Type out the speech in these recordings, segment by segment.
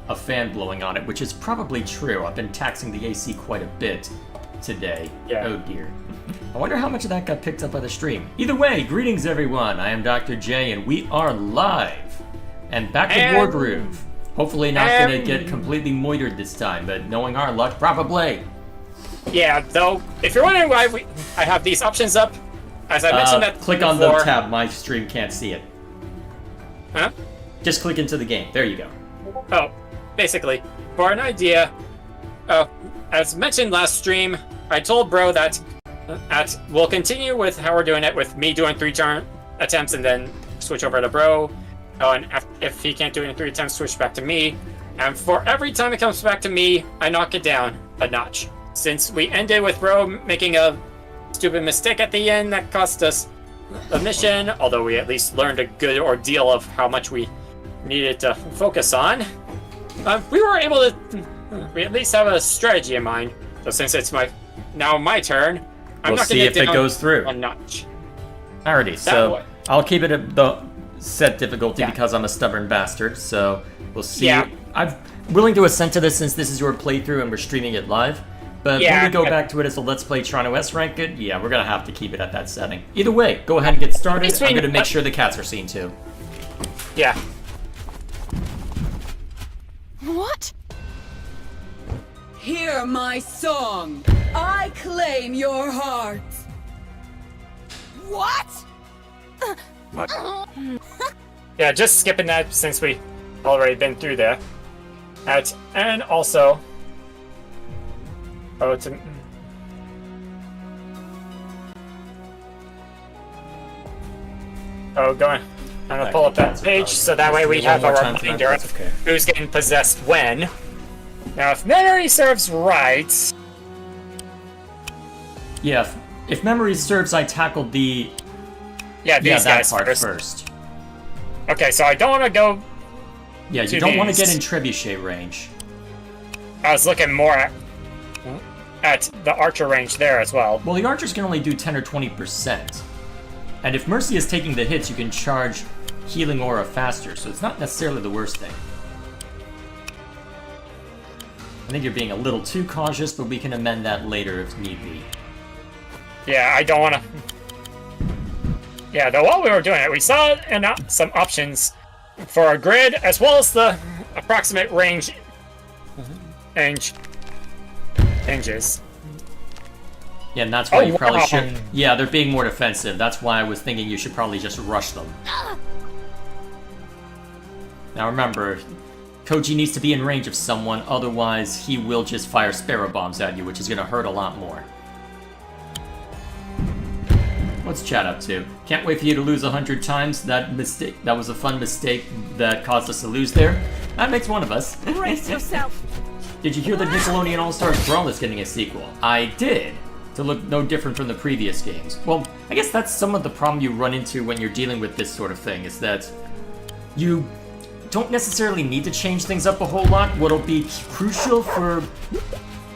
a fan blowing on it, which is probably true. I've been taxing the AC quite a bit today. Yeah. Oh dear. I wonder how much of that got picked up by the stream. Either way, greetings everyone. I am Dr. J, and we are live. And back to Wargroove. Hopefully not gonna get completely moitered this time, but knowing our luck, probably. Yeah, though, if you're wondering why I have these options up, as I mentioned that click on the tab. My stream can't see it. Huh? Just click into the game. There you go. Oh, basically, for an idea, as mentioned last stream, I told Bro that we'll continue with how we're doing it, with me doing 3 turn attempts and then switch over to Bro. Oh, and if he can't do it in 3 attempts, switch back to me. And for every time it comes back to me, I knock it down a notch. Since we ended with Bro making a stupid mistake at the end that cost us a mission, although we at least learned a good ordeal of how much we needed to focus on, we were able to we at least have a strategy in mind. So since it's now my turn, I'm we'll see if it goes through a notch. Alrighty, so I'll keep it at the set difficulty because I'm a stubborn bastard. So we'll see. Yeah. I'm willing to assent to this since this is your playthrough and we're streaming it live. But when we go back to it as a Let's Play Toronto S Ranked, yeah, we're gonna have to keep it at that setting. Either way, go ahead and get started. I'm gonna make sure the cats are seen too. Yeah. What? Hear my song. I claim your hearts. What? What? Yeah, just skipping that since we already been through there. And also, oh, I'm gonna pull up that page so that way we have a reminder of who's getting possessed when. Now, if memory serves right... Yeah, if memory serves, I tackled the... these guys part first. Okay, so I don't want to go... Yeah, you don't want to get in trebuchet range. I was looking more at the archer range there as well. Well, the archers can only do 10 or 20%. And if Mercy is taking the hits, you can charge healing aura faster, so it's not necessarily the worst thing. I think you're being a little too cautious, but we can amend that later if need be. Yeah, I don't want to... Yeah, though while we were doing it, we saw some options for a grid, as well as the approximate ranges. Yeah, and that's why you probably should... Yeah, they're being more defensive. That's why I was thinking you should probably just rush them. Now remember, Koji needs to be in range of someone, otherwise he will just fire sparrow bombs at you, which is going to hurt a lot more. What's chat up to? Can't wait for you to lose 100 times. That was a fun mistake that caused us to lose there. That makes one of us. Brace yourself. Did you hear that Nickelodeon All-Stars Brawl is getting a sequel? I did. To look no different from the previous games. Well, I guess that's some of the problem you run into when you're dealing with this sort of thing, is that you don't necessarily need to change things up a whole lot. What'll be crucial for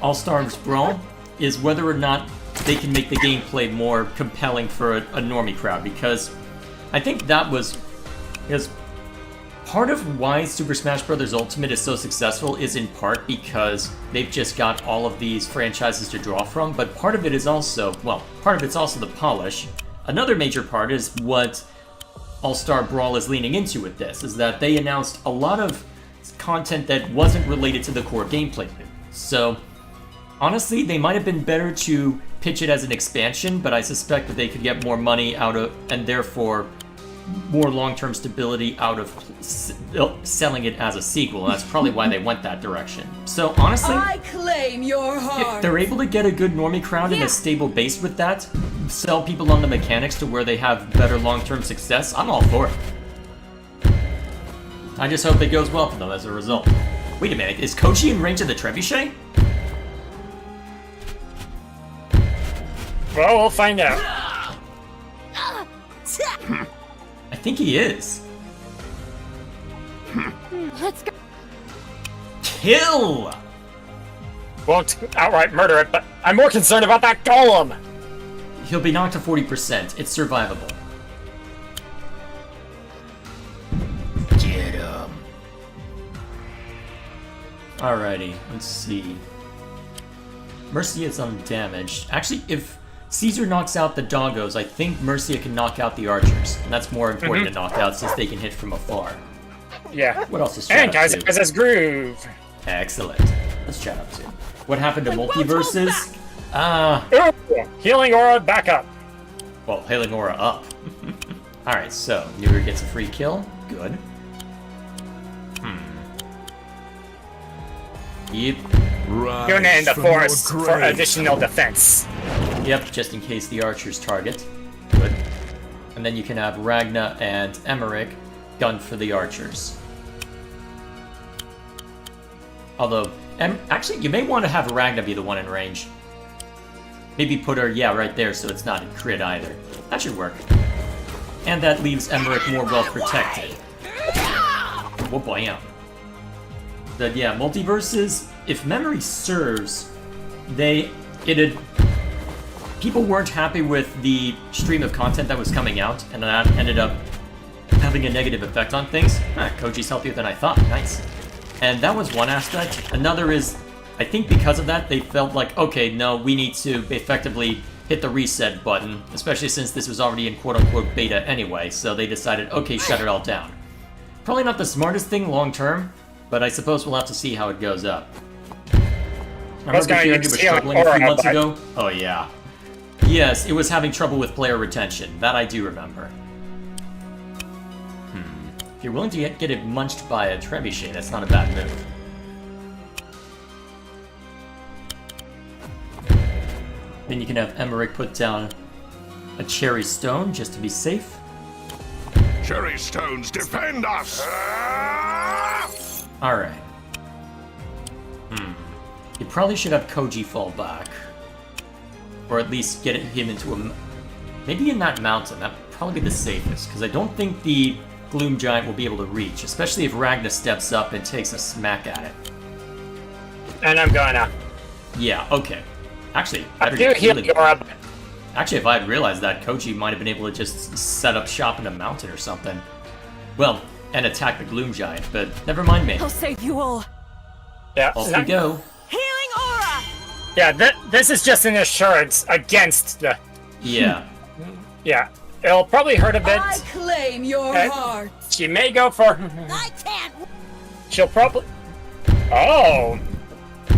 All-Stars Brawl is whether or not they can make the gameplay more compelling for a normie crowd, because I think that was... Because part of why Super Smash Bros. Ultimate is so successful is in part because they've just got all of these franchises to draw from, but part of it is also, well, part of it's also the polish. Another major part is what All-Star Brawl is leaning into with this, is that they announced a lot of content that wasn't related to the core gameplay loop. So, honestly, they might have been better to pitch it as an expansion, but I suspect that they could get more money out of, and therefore more long-term stability out of selling it as a sequel. That's probably why they went that direction. So honestly, I claim your heart. If they're able to get a good normie crowd and a stable base with that, sell people on the mechanics to where they have better long-term success, I'm all for it. I just hope it goes well for them as a result. Wait a minute, is Koji in range of the trebuchet? Well, we'll find out. I think he is. Let's go. Kill! Won't outright murder it, but I'm more concerned about that golem! He'll be knocked to 40%. It's survivable. Get him. Alrighty, let's see. Mercia is undamaged. Actually, if Caesar knocks out the doggos, I think Mercia can knock out the archers. And that's more important to knock out since they can hit from afar. Yeah. What else is And chat up guys, to? this is Groove. Excellent. Let's chat up to. What happened to Then won't multiverses? hold Ooh, healing aura back up. Well, hailing aura up. Alright, so Neuer gets a free kill. Good. Yep. Doing it in the forest for additional defense. Yep, just in case the archers target. Good. And then you can have Ragna and Emmerich gun for the archers. Although, actually, you may want to have Ragna be the one in range. Maybe put her, yeah, right there so it's not a crit either. That should work. And that leaves Emmerich more well protected. Oh boy, yeah. But yeah, multiverses, if memory serves, people weren't happy with the stream of content that was coming out, and that ended up having a negative effect on things. Koji's healthier than I thought, nice. And that was one aspect. Another is, I think because of that, they felt like, okay, no, we need to effectively hit the reset button, especially since this was already in quote-unquote beta anyway, so they decided, okay, shut it all down. Probably not the smartest thing long-term, but I suppose we'll have to see how it goes up. I remember Kieran was struggling a few months ago. Oh yeah. Yes, it was having trouble with player retention. That I do remember. If you're willing to get it munched by a trebuchet, that's not a bad move. Then you can have Emmerich put down a cherry stone just to be safe. Cherry stones defend us! Alright. You probably should have Koji fall back. Or at least get him into a... Maybe in that mountain, that'd probably be the safest, because I don't think the Gloom Giant will be able to reach, especially if Ragna steps up and takes a smack at it. And I'm gonna. Yeah, okay. Actually, I better do get heal healing. aura. Actually, if I had realized that, Koji might have been able to just set up shop in a mountain or something. Well, and attack the Gloom Giant, but never mind me. I'll save you all. Yeah. Off we go. Healing aura! Yeah, this is just an assurance against the... Yeah. Yeah. It'll probably hurt a bit. I claim your heart. She may go for... I can't. She'll probably... Oh!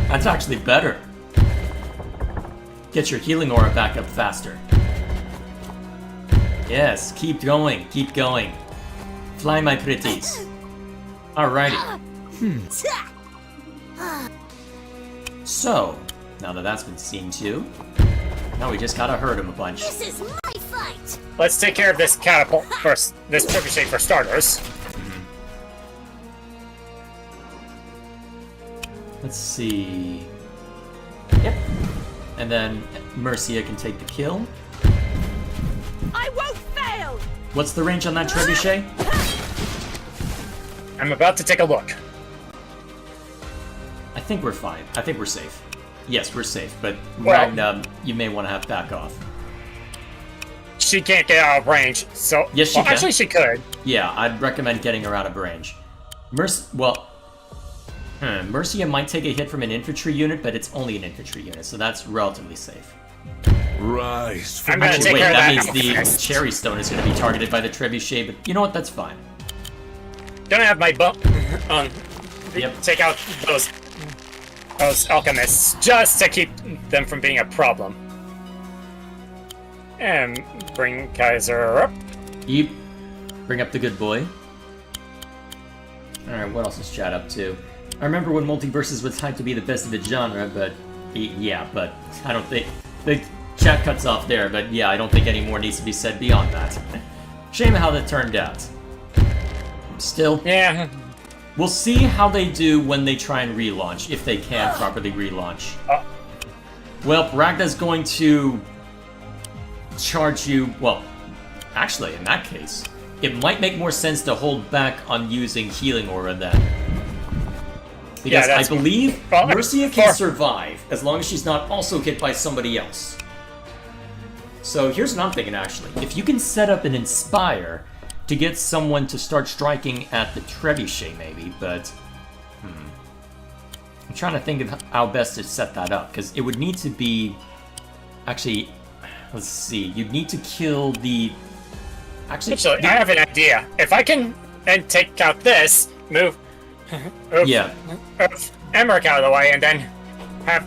That's actually better. Get your healing aura back up faster. Yes, keep going, keep going. Fly, my pretties. Alrighty. So, now that that's been seen to, now we just gotta hurt him a bunch. This is my fight. Let's take care of this catapult first. This trebuchet for starters. Let's see. Yep. And then Mercia can take the kill. I won't fail. What's the range on that trebuchet? I'm about to take a look. I think we're fine. I think we're safe. Yes, we're safe, but Well- Ragna, you may want to have back off. She can't get out of range, so... Yes, she well, can. actually, she could. Yeah, I'd recommend getting her out of range. Mercia might take a hit from an infantry unit, but it's only an infantry unit, so that's relatively safe. Rise I'm from gonna Actually, take wait, care of that that means the first. cherry stone is going to be targeted by the trebuchet, but you know what? That's fine. Gonna have my bump on. Yep. Take out those alchemists just to keep them from being a problem. And bring Kaiser up. Yep. Bring up the good boy. Alright, what else is chat up to? I remember when Multiverses was hyped to be the best of its genre, but... Yeah, but I don't think... The chat cuts off there, but yeah, I don't think any more needs to be said beyond that. Shame how that turned out. Still, Yeah. we'll see how they do when they try and relaunch, if they can properly relaunch. Well, Ragna's going to charge you... Well, actually, in that case, it might make more sense to hold back on using Healing Aura then. Because I that's- believe well, Mercia can for- survive, as long as she's not also hit by somebody else. So here's what I'm thinking, actually. If you can set up an Inspire to get someone to start striking at the trebuchet, maybe, but... I'm trying to think of how best to set that up, because it would need to be... Actually, let's see. You'd need to kill the... Actually, I have an idea. If I can then take out this, move yeah. Emmerich out of the way, and then have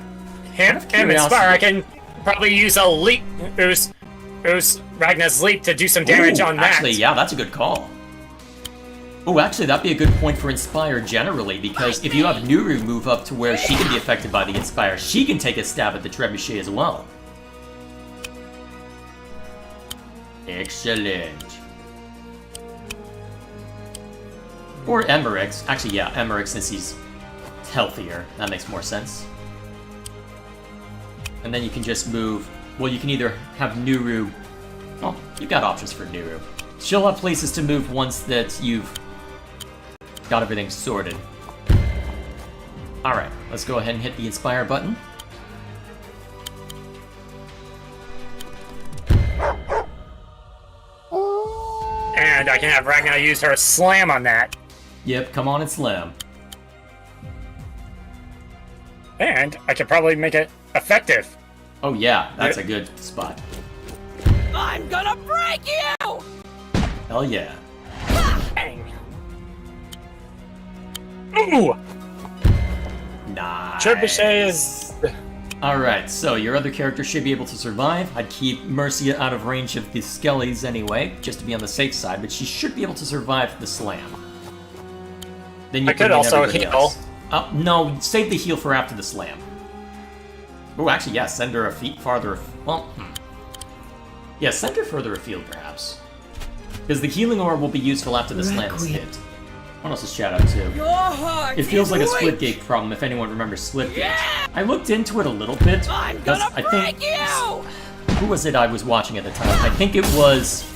him inspire, I can probably use a leap, use Ragnar's leap to do some damage on that. Actually, yeah, that's a good call. Oh, actually, that'd be a good point for Inspire generally, because if you have Nuru move up to where she can be affected by the Inspire, she can take a stab at the Trebuchet as well. Excellent. Or Emmerich. Actually, yeah, Emmerich, since he's healthier. That makes more sense. And then you can just move... Well, you can either have Nuru... Oh, you've got options for Nuru. She'll have places to move once that you've got everything sorted. Alright, let's go ahead and hit the Inspire button. And I can have Ragnar use her slam on that. Yep, come on and slam. And I can probably make it effective. Oh yeah, that's a good spot. I'm gonna break you! Hell yeah. Bang. Ooh! Nice. Trebuchet is... Alright, so your other character should be able to survive. I'd keep Mercia out of range of the skellies anyway, just to be on the safe side, but she should be able to survive the slam. Then you I could also heal. No, save the heal for after the slam. Oh, actually, yeah, send her a feet farther. Well, yeah, send her further afield, perhaps. Because the healing orb will be useful after the slam is hit. What else is shout out to? Your heart It feels is like a weak. Splitgate problem if anyone remembers Splitgate. Yeah! I looked into it a little bit. I'm because gonna I break think, you! who was it I was watching at the time? I think it was...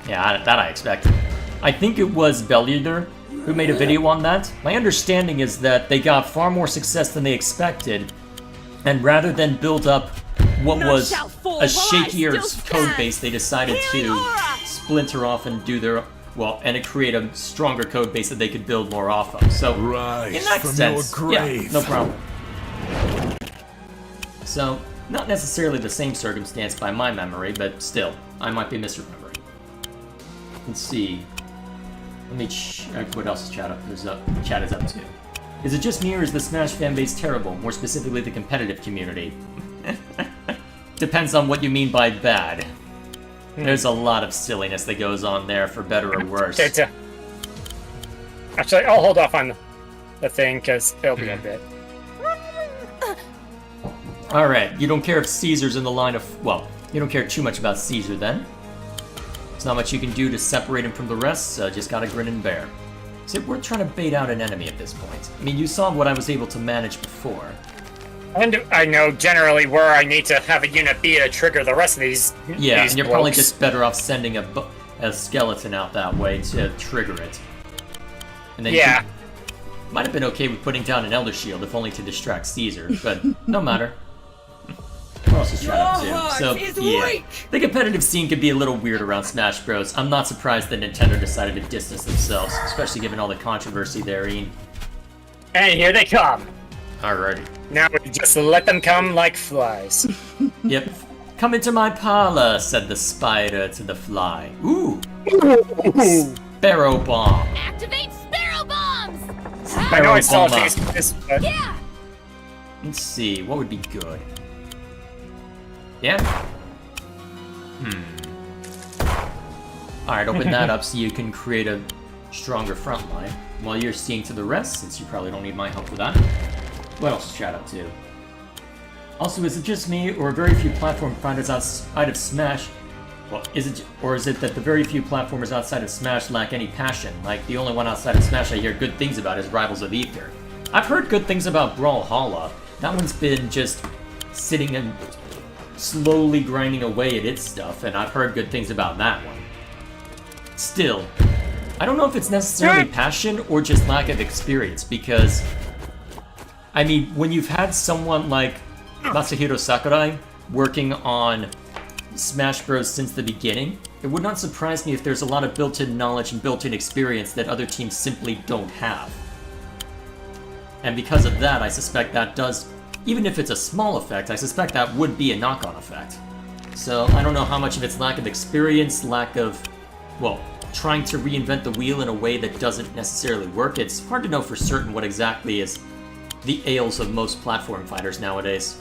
Yeah, that I expected. I think it was Bellider who made a video on that. My understanding is that they got far more success than they expected, and rather than build up what None was shall fall a while I shakier still code stand. base, they decided Healing to aura! splinter off and do their... Well, and it create a stronger code base that they could build more off of. So, Rise in that from sense, your grave. yeah, no problem. So, not necessarily the same circumstance by my memory, but still, I might be misremembering. Let's see. Let me check what else chat is up to. Is it just me, or is the Smash fanbase terrible? More specifically, the competitive community. Depends on what you mean by bad. There's a lot of silliness that goes on there, for better or worse. Actually, I'll hold off on the thing, because it'll be a bit. Alright, you don't care if Caesar's in the line of... Well, you don't care too much about Caesar, then. There's not much you can do to separate him from the rest, so just gotta grin and bear. Is it worth trying to bait out an enemy at this point? I mean, you saw what I was able to manage before. And I know generally where I need to have a unit be to trigger the rest of these. Yeah, these and you're probably blokes. just better off sending a skeleton out that way to trigger it. And then Yeah. might have been okay with putting down an Elder Shield, if only to distract Caesar, but no matter. What else is trying to do? Your heart So, is yeah. weak. The competitive scene can be a little weird around Smash Bros. I'm not surprised that Nintendo decided to distance themselves, especially given all the controversy there, Ian. And here they come. Alrighty. Now we just let them come like flies. Yep. Come into my parlor, said the spider to the fly. Ooh. Sparrow Bomb. Activate Sparrow Bombs! I know I saw Bomb. this, but Yeah! Let's see, what would be good? Yeah? Alright, open that up so you can create a stronger front line. While you're seeing to the rest, since you probably don't need my help with that. What else is chat up to? Also, is it just me, or very few platform finders outside of Smash? Well, is it that the very few platformers outside of Smash lack any passion? Like, the only one outside of Smash I hear good things about is Rivals of Aether. I've heard good things about Brawlhalla. That one's been just sitting and slowly grinding away at its stuff, and I've heard good things about that one. Still, I don't know if it's necessarily passion or just lack of experience, because, I mean, when you've had someone like Masahiro Sakurai working on Smash Bros. Since the beginning, it would not surprise me if there's a lot of built-in knowledge and built-in experience that other teams simply don't have. And because of that, I suspect that does, even if it's a small effect, I suspect that would be a knock-on effect. So I don't know how much of it's lack of experience, lack of, well, trying to reinvent the wheel in a way that doesn't necessarily work. It's hard to know for certain what exactly is the ails of most platform fighters nowadays.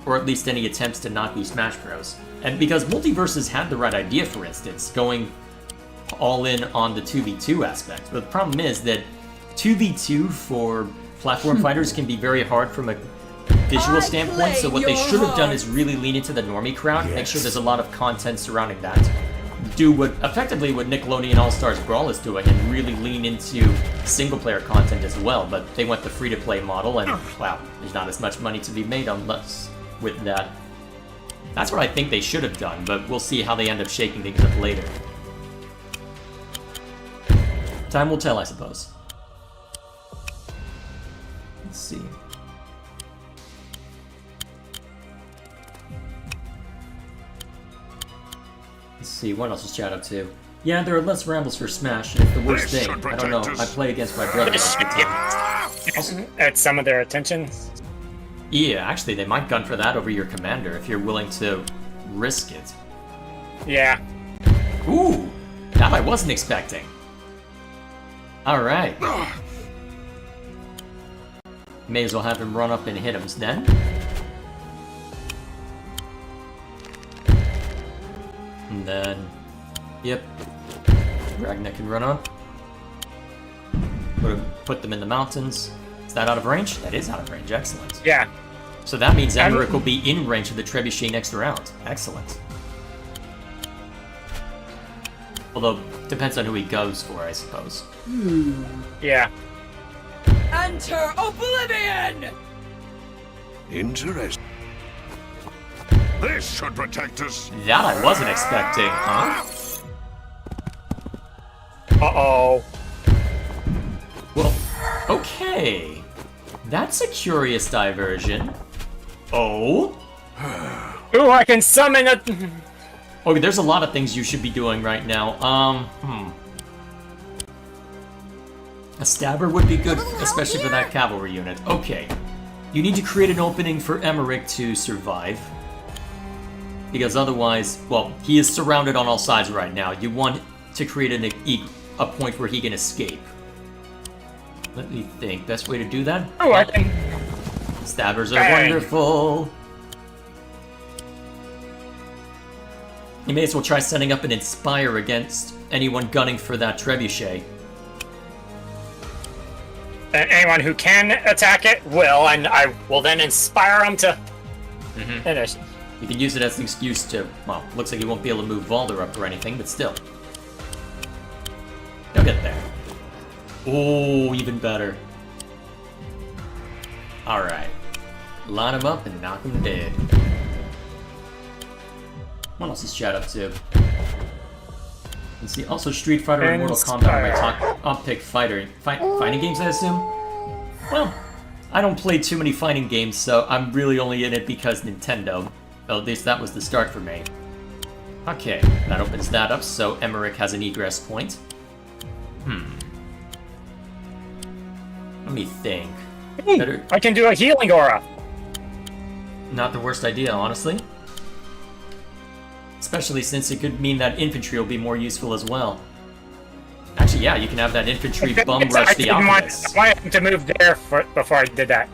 Or at least any attempts to not be Smash Bros. And because Multiverses had the right idea, for instance, going all in on the 2v2 aspect. But the problem is that 2v2 for platform fighters can be very hard from a visual standpoint, so what they should have done is really lean into the normie crowd, make sure there's a lot of content surrounding that. Do what effectively what Nickelodeon All-Stars Brawl is doing and really lean into single-player content as well, but they went the free-to-play model and, wow, there's not as much money to be made unless with that. That's what I think they should have done, but we'll see how they end up shaking things up later. Time will tell, I suppose. Let's see. Let's see, what else is chat up to? Yeah, there are less rambles for Smash, and it's the worst This thing. should I don't know, protect us. I play against my brother most of the time. At some of their attention. Yeah, actually, they might gun for that over your commander if you're willing to risk it. Yeah. Ooh, that I wasn't expecting. Alright. May as well have him run up and hit him then. And then, yep, Ragnar can run up. Put them in the mountains. Is that out of range? That is out of range, excellent. Yeah. So that means Emmerich will be in range of the Trebuchet next round. Excellent. Although, depends on who he goes for, I suppose. Yeah. Enter Oblivion! Interesting. This should protect us. That I wasn't expecting, huh? Uh-oh. Well, okay. That's a curious diversion. Oh? Ooh, I can summon a... Okay, there's a lot of things you should be doing right now. A stabber would be good, especially for that cavalry unit. Okay. You need to create an opening for Emmerich to survive. Because otherwise, well, he is surrounded on all sides right now. You want to create a point where he can escape. Let me think. Best way to do that? Oh, I can... Stabbers are Bang. wonderful. You may as well try setting up an Inspire against anyone gunning for that Trebuchet. Anyone who can attack it will, and I will then inspire them to finish. You can use it as an excuse to, well, looks like you won't be able to move Valder up or anything, but still. You'll get there. Oh, even better. Alright. Line him up and knock him dead. What else is chat up to? Let's see, also Street Fighter and Mortal Kombat are my top pick fighting games, I assume? Well, I don't play too many fighting games, so I'm really only in it because Nintendo. Well, at least that was the start for me. Okay, that opens that up, so Emmerich has an egress point. Let me think. Better... I can do a healing aura. Not the worst idea, honestly. Especially since it could mean that infantry will be more useful as well. Actually, yeah, you can have that infantry bum rush the Alchemist. I wanted to move there before I did that.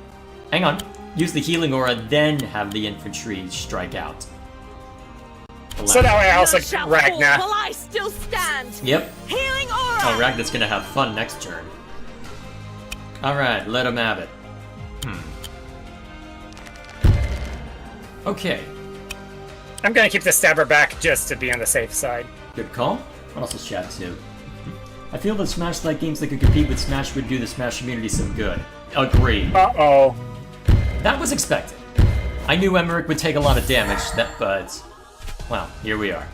Hang on. Use the healing aura, then have the infantry strike out. So that way I also None shall get fall Ragnar. while I still stand. Yep. Healing aura! Oh, Ragnar's gonna have fun next turn. Alright, let him have it. Okay. I'm gonna keep the stabber back just to be on the safe side. Good call. What else is chat too? I feel that Smash-like games that could compete with Smash would do the Smash community some good. Agreed. Uh-oh. That was expected. I knew Emmerich would take a lot of damage, but... well, here we are.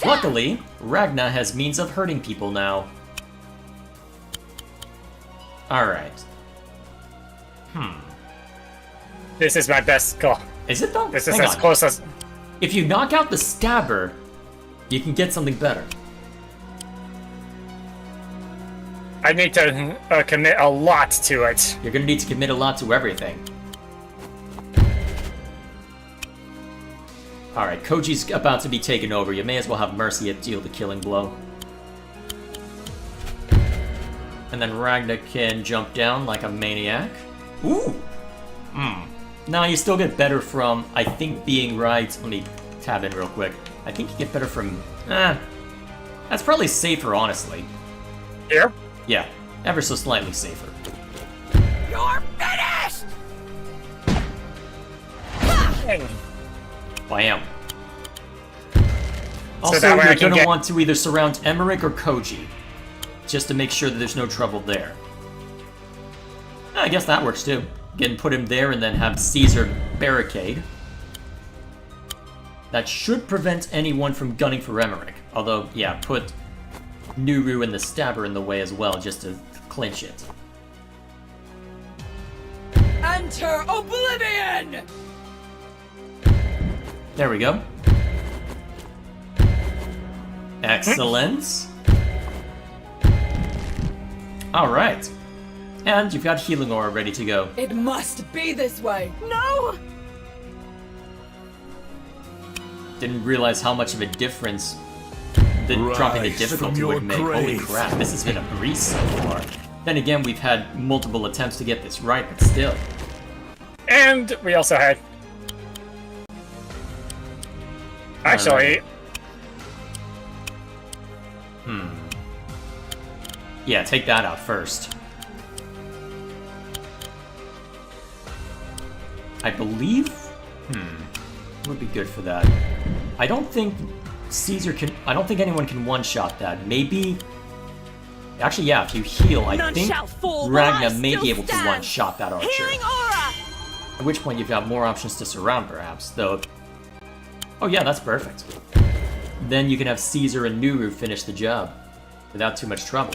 Luckily, Ragnar has means of hurting people now. Alright. This is my best call. Is it though? This is Hang as on. close as... If you knock out the stabber, you can get something better. I need to commit a lot to it. You're gonna need to commit a lot to everything. Alright, Koji's about to be taken over. You may as well have Mercy deal the killing blow. And then Ragnar can jump down like a maniac. Ooh! Now you still get better from, I think, being right. Let me tab in real quick. I think you get better from... that's probably safer, honestly. Here? Yeah, ever so slightly safer. You're finished! Bam. Also, that way I you're can gonna get- want to either surround Emmerich or Koji, just to make sure that there's no trouble there. I guess that works too. Again, put him there and then have Caesar barricade. That should prevent anyone from gunning for Emmerich. Although, yeah, put Nuru and the Stabber in the way as well, just to clinch it. Enter Oblivion! There we go. Excellent. Alright. And you've got Healing Aura ready to go. It must be this way. No! Didn't realize how much of a difference dropping the Rise difficulty from would your make. Holy grave. crap, this has been a breeze so far. Then again, we've had multiple attempts to get this right, but still. And we also had... Actually, Yeah, take that out first. I believe... would be good for that. I don't think Caesar can... I don't think anyone can one-shot that. Maybe... Actually, yeah, if you heal, I None think shall fall while I Ragnar may still be able to stand. one-shot that archer. Healing aura! At which point you've got more options to surround, perhaps, though... Oh yeah, that's perfect. Then you can have Caesar and Nuru finish the job, without too much trouble.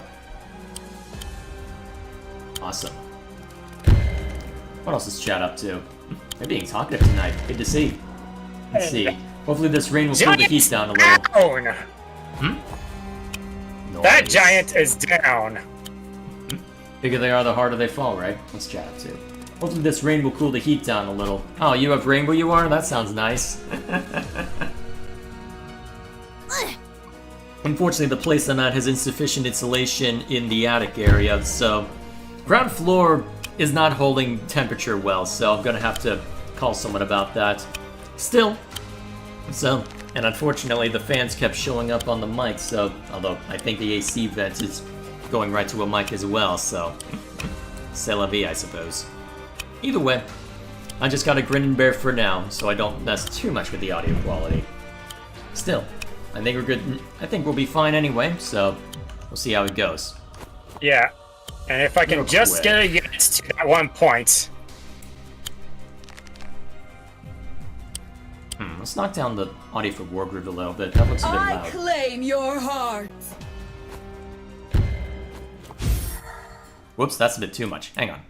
Awesome. What else is chat up to? They're being talkative tonight. Good to see. Let's see. Hopefully this rain will cool the heat down a little. down! That Nice. giant is down. Bigger they are, the harder they fall, right? What's chat up to? Hopefully this rain will cool the heat down a little. Oh, you have rainbow you are? That sounds nice. Unfortunately, the place I'm at has insufficient insulation in the attic area, so ground floor is not holding temperature well, so I'm gonna have to call someone about that. Still, and unfortunately the fans kept showing up on the mic, so, although I think the AC vent is going right to a mic as well, so c'est la vie, I suppose. Either way, I just gotta grin and bear for now, so I don't mess too much with the audio quality. Still, I think we're good. I think we'll be fine anyway, so we'll see how it goes. Yeah. And if I can Real just quick. get a unit to that one point. Let's knock down the audio for Wargroove a little bit. That looks a bit I loud. claim your heart! Whoops, that's a bit too much. Hang on.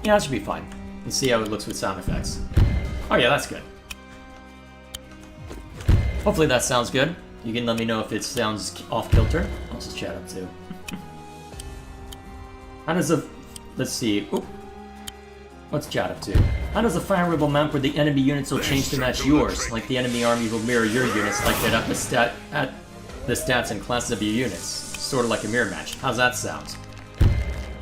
Yeah, that should be fine. Let's see how it looks with sound effects. Oh yeah, that's good. Hopefully that sounds good. You can let me know if it sounds off kilter. I'll just chat up too. How does a... Let's see. Oop. What's chat up to? How does a fire rebel map where the enemy units will change to match yours? Like the enemy army will mirror your units, like that at the stats and classes of your units. Sort of like a mirror match. How's that sound?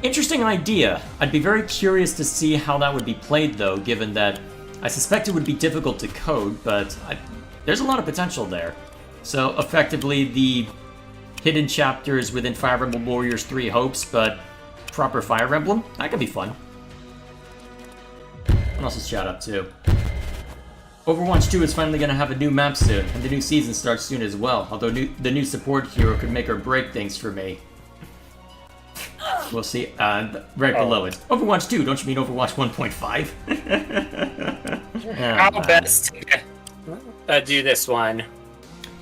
Interesting idea. I'd be very curious to see how that would be played, though, given that I suspect it would be difficult to code, but there's a lot of potential there. So, effectively, the hidden chapters within Fire Emblem Warriors 3 Hopes, but proper Fire Emblem? That could be fun. What else is chat up to? Overwatch 2 is finally going to have a new map soon, and the new season starts soon as well, although the new support hero could make or break things for me. We'll see. Right below it. Overwatch 2, don't you mean Overwatch 1.5? How best to do this one?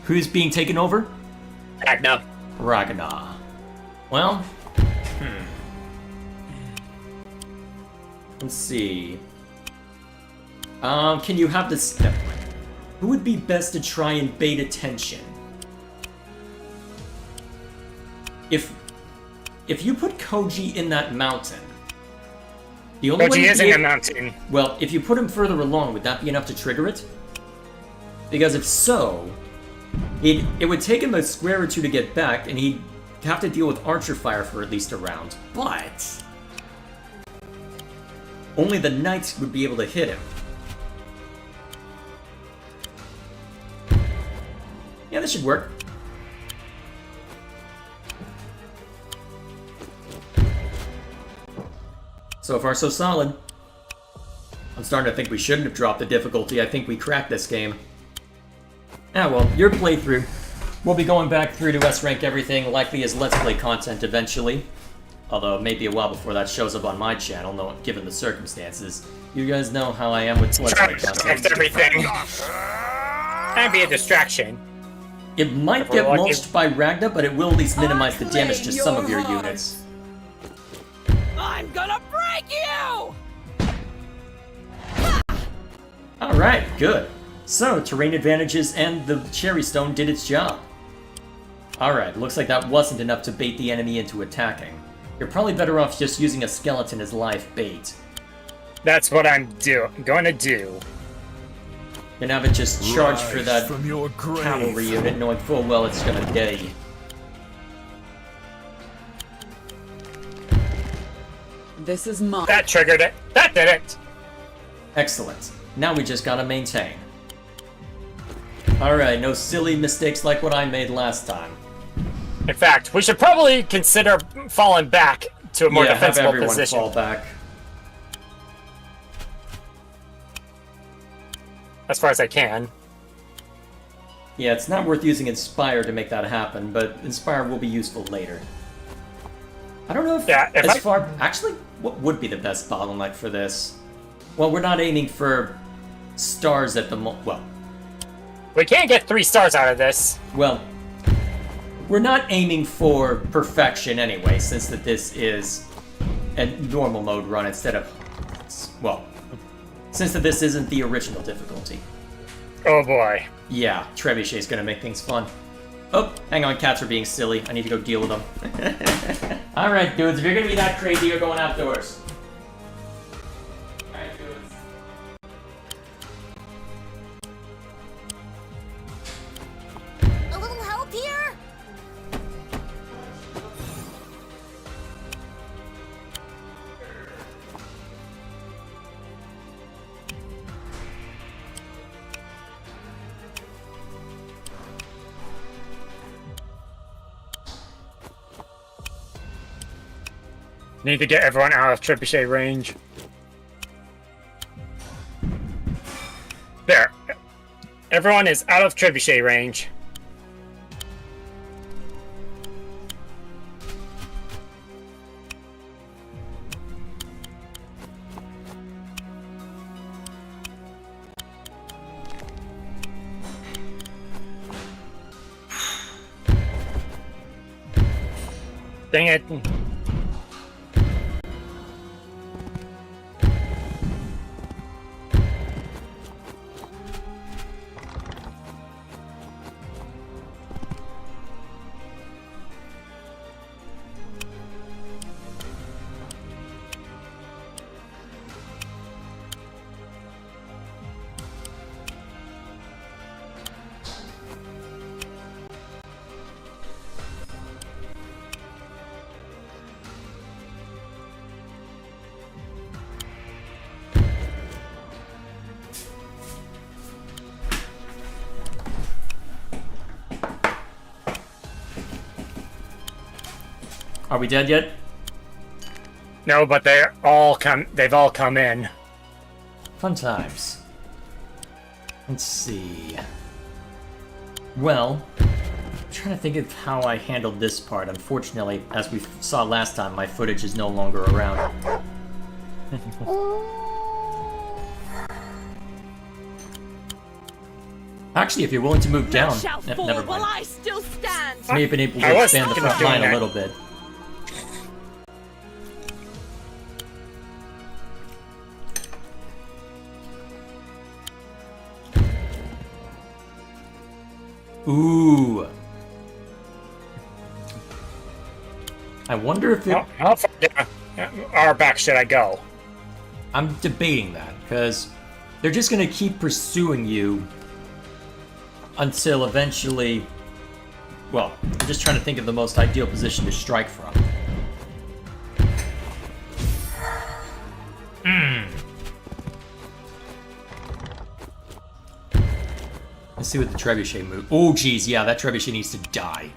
Who's being taken over? Ragnar. Ragnar. Well, let's see. Can you have this... Never mind. Who would be best to try and bait attention? If you put Koji in that mountain, the only way Koji you'd is be in the able- mountain. Well, if you put him further along, would that be enough to trigger it? Because if so, it would take him a square or two to get back, and he'd have to deal with archer fire for at least a round. But only the knights would be able to hit him. Yeah, this should work. So far, so solid. I'm starting to think we shouldn't have dropped the difficulty. I think we cracked this game. Ah, well, your playthrough. We'll be going back through to S-Rank everything, likely as Let's Play content eventually. Although it may be a while before that shows up on my channel, given the circumstances. You guys know how I am with Let's Try Play to content. distract everything. That'd be a distraction. It might If we're get lucky. mulched by Ragna, but it will at least minimize the I damage to claim some of your your heart. units. I'm gonna break you! Alright, good. So, terrain advantages and the Cherry Stone did its job. Alright, looks like that wasn't enough to bait the enemy into attacking. You're probably better off just using a skeleton as live bait. That's what I'm going to do. And have it just charge for Rise that from your grave. cavalry unit, knowing full well it's gonna day. This is mine. That triggered it. That did it. Excellent. Now we just gotta maintain. Alright, no silly mistakes like what I made last time. In fact, we should probably consider falling back to a more Yeah, have defensible everyone position. fall back. As far as I can. Yeah, it's not worth using Inspire to make that happen, but Inspire will be useful later. I don't know if, Yeah, if as I- far... Actually, what would be the best bottleneck for this? Well, we're not aiming for stars at the well, We can't get 3 stars out of this. we're not aiming for perfection anyway, since that this is a normal mode run instead of... Well, since that this isn't the original difficulty. Oh boy. Yeah, Trebuchet's gonna make things fun. Oh, hang on, cats are being silly. I need to go deal with them. Alright, dudes, if you're gonna be that crazy, you're going outdoors. Alright, dudes. A little help here? Need to get everyone out of trebuchet range. There. Everyone is out of trebuchet range. Dang it. Are we dead yet? No, but they've all come in. Fun times. Let's see. Well, I'm trying to think of how I handled this part. Unfortunately, as we saw last time, my footage is no longer around. Actually, if you're willing to move down, Shall fall never while mind. I still stand. May have been able I to was expand the thinking of front line doing a that. little bit. Ooh. I wonder if it... How far down our back should I go? I'm debating that, because they're just going to keep pursuing you until eventually... Well, I'm just trying to think of the most ideal position to strike from. Let's see what the trebuchet move. Oh, geez, yeah, that trebuchet needs to die.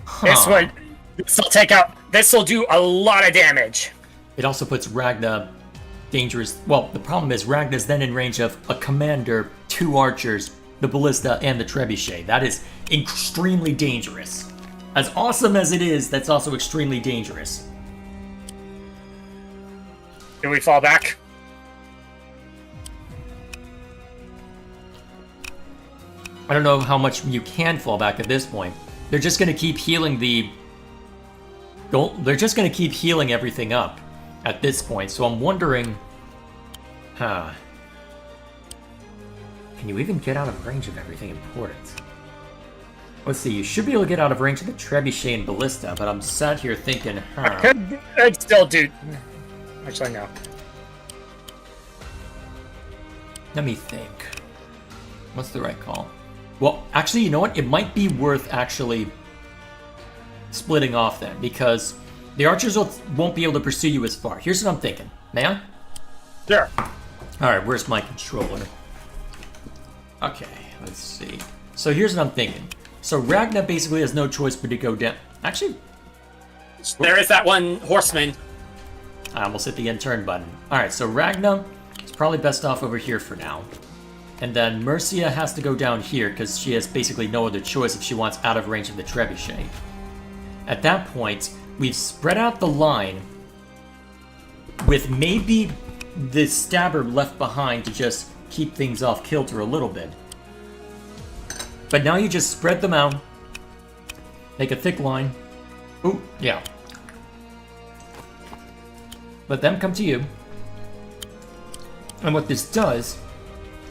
Huh. This'll take out. This'll do a lot of damage. It also puts Ragna dangerous. Well, the problem is Ragna's then in range of a commander, 2 archers, the ballista, and the trebuchet. That is extremely dangerous. As awesome as it is, that's also extremely dangerous. Do we fall back? I don't know how much you can fall back at this point. They're just going to keep healing the... They're just going to keep healing everything up at this point, so I'm wondering... Can you even get out of range of everything important? Let's see, you should be able to get out of range of the trebuchet and ballista, but I'm sat here thinking, I'd still do... Actually, no. Let me think. What's the right call? Well, actually, you know what? It might be worth actually splitting off then, because the archers won't be able to pursue you as far. Here's what I'm thinking. May I? Sure. Alright, where's my controller? Okay, let's see. So here's what I'm thinking. So Ragna basically has no choice but to go down. Actually, There is that one horseman. I almost hit the end turn button. Alright, so Ragna is probably best off over here for now. And then Mercia has to go down here because she has basically no other choice if she wants out of range of the trebuchet. At that point, we've spread out the line with maybe the stabber left behind to just keep things off kilter a little bit. But now you just spread them out, make a thick line. Ooh, yeah. Let them come to you. And what this does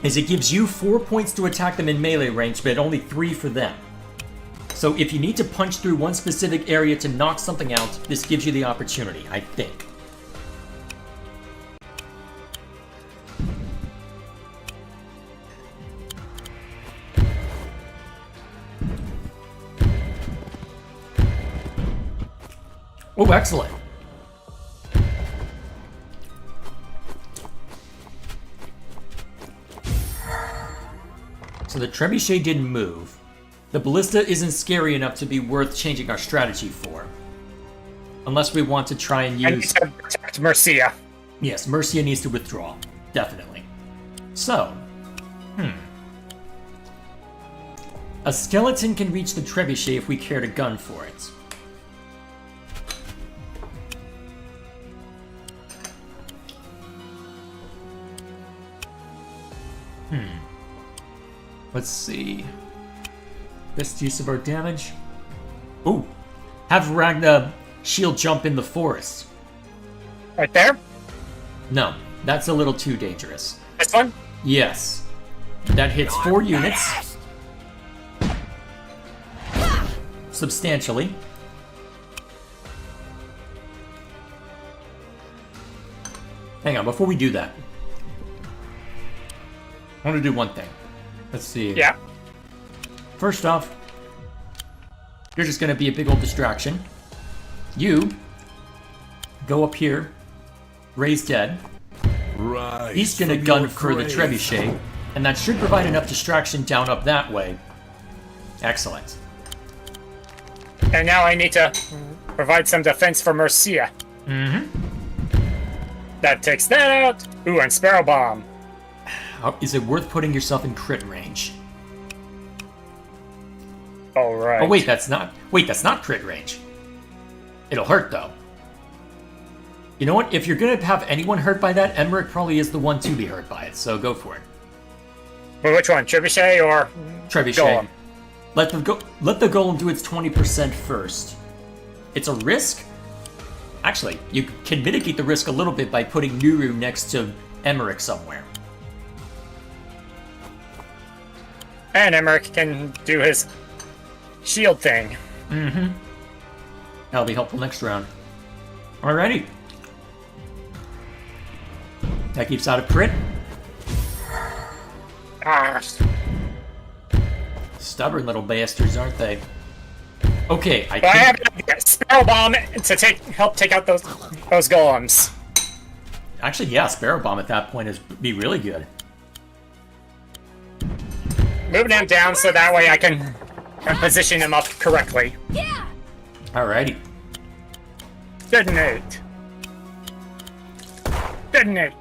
is it gives you 4 points to attack them in melee range, but only 3 for them. So if you need to punch through one specific area to knock something out, this gives you the opportunity, I think. Oh, excellent. So the trebuchet didn't move. The ballista isn't scary enough to be worth changing our strategy for. Unless we want to try and I need use... to protect Mercia. Yes, Mercia needs to withdraw. Definitely. So, a skeleton can reach the trebuchet if we care to gun for it. Let's see. Best use of our damage. Ooh. Have Ragna shield jump in the forest. Right there? No, that's a little too dangerous. This one? Yes. That hits 4 units. Substantially. Hang on, before we do that, I want to do one thing. Let's see. Yeah. First off, you're just going to be a big old distraction. You go up here, raise dead. Rise He's going to from gun your for the grave. trebuchet, and that should provide enough distraction down up that way. Excellent. And now I need to provide some defense for Mercia. That takes that out. Ooh, and Sparrow Bomb. Is it worth putting yourself in crit range? All right. Oh wait, that's not crit range. It'll hurt though. You know what? If you're gonna have anyone hurt by that, Emmerich probably is the one to be hurt by it. So go for it. Well, which one, Trebuchet or Trebuchet. Golem? Let the golem do its 20% first. It's a risk. Actually, you can mitigate the risk a little bit by putting Nuru next to Emmerich somewhere. And Emmerich can do his shield thing. Mm-hmm. That'll be helpful next round. Alrighty. That keeps out a crit. Ah, Stubborn little bastards, aren't they? Okay, I but I think... have an idea. Sparrow Bomb to help take out those golems. Actually, yeah, Sparrow Bomb at that point is be really good. Moving him down so that way I can position him up correctly. Yeah! Alrighty. Detonate. Detonate.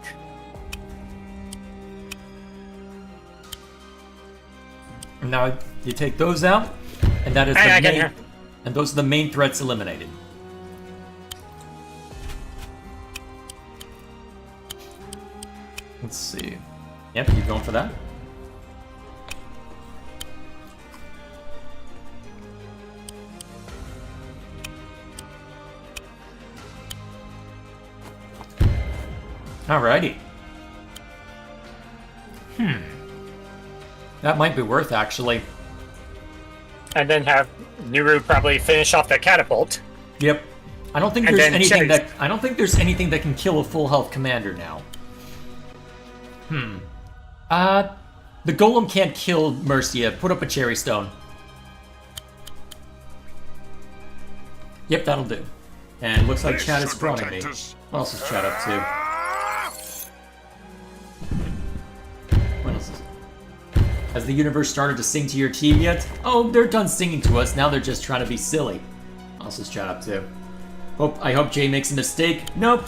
Now you take those out, and that is Hey, I the can main, hear. and those are the main threats eliminated. Let's see. Yep, keep going for that. Alrighty. That might be worth actually. And then have Nuru probably finish off the catapult. Yep. I don't think And there's then anything Cherries. that can kill a full health commander now. The golem can't kill Mercia. Put up a cherry stone. Yep, that'll do. And looks like This Chad is should spawning me. protect us. What else is Chad up to? Ah! What else is Has the universe started to sing to your team yet? Oh, they're done singing to us. Now they're just trying to be silly. What else is Chad up to? I hope Jay makes a mistake. Nope.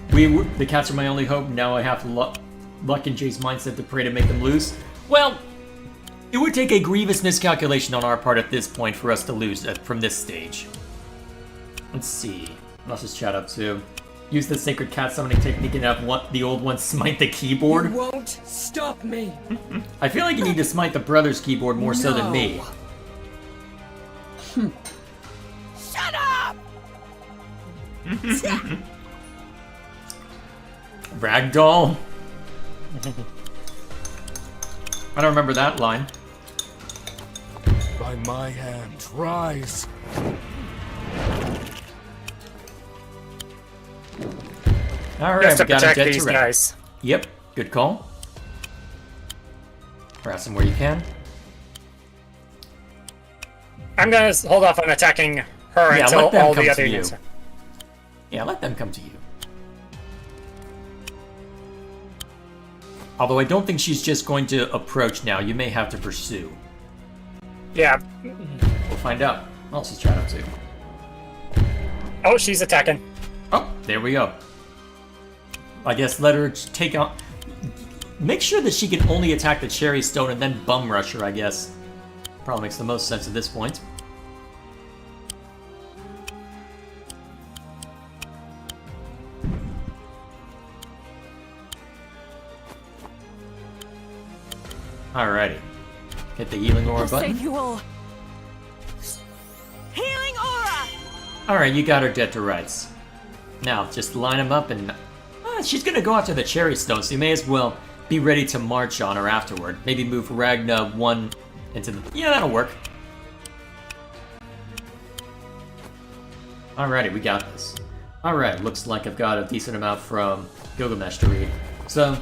The cats are my only hope. Now I have luck in Jay's mindset to pray to make them lose. Well, it would take a grievous miscalculation on our part at this point for us to lose from this stage. Let's see. What else is Chad up to? Use the sacred cat summoning technique and have the old one smite the keyboard. You won't stop me. I feel like you need to smite the brother's keyboard more so than me. Shut up! Ragdoll. I don't remember that line. By my hand, rise. Alright, Just to we got a protect dead these Tourette. guys. Yep, good call. Harass him where you can. I'm gonna hold off on attacking her Yeah, until let them all come the to other you. units. Yeah, let them come to you. Although I don't think she's just going to approach now. You may have to pursue. Yeah. We'll find out. What else is Chad up to? Oh, she's attacking. Oh, there we go. I guess let her take out... Make sure that she can only attack the cherry stone and then bum rush her, I guess. Probably makes the most sense at this point. Alrighty. Hit the healing aura button. Save you all. Healing aura! Alright, you got her dead to rights. Now, just line them up and... she's gonna go after the cherry stone, so you may as well be ready to march on her afterward. Maybe move Ragna 1 into the... Yeah, that'll work. Alrighty, we got this. Alright, looks like I've got a decent amount from Gilgamesh to read. So,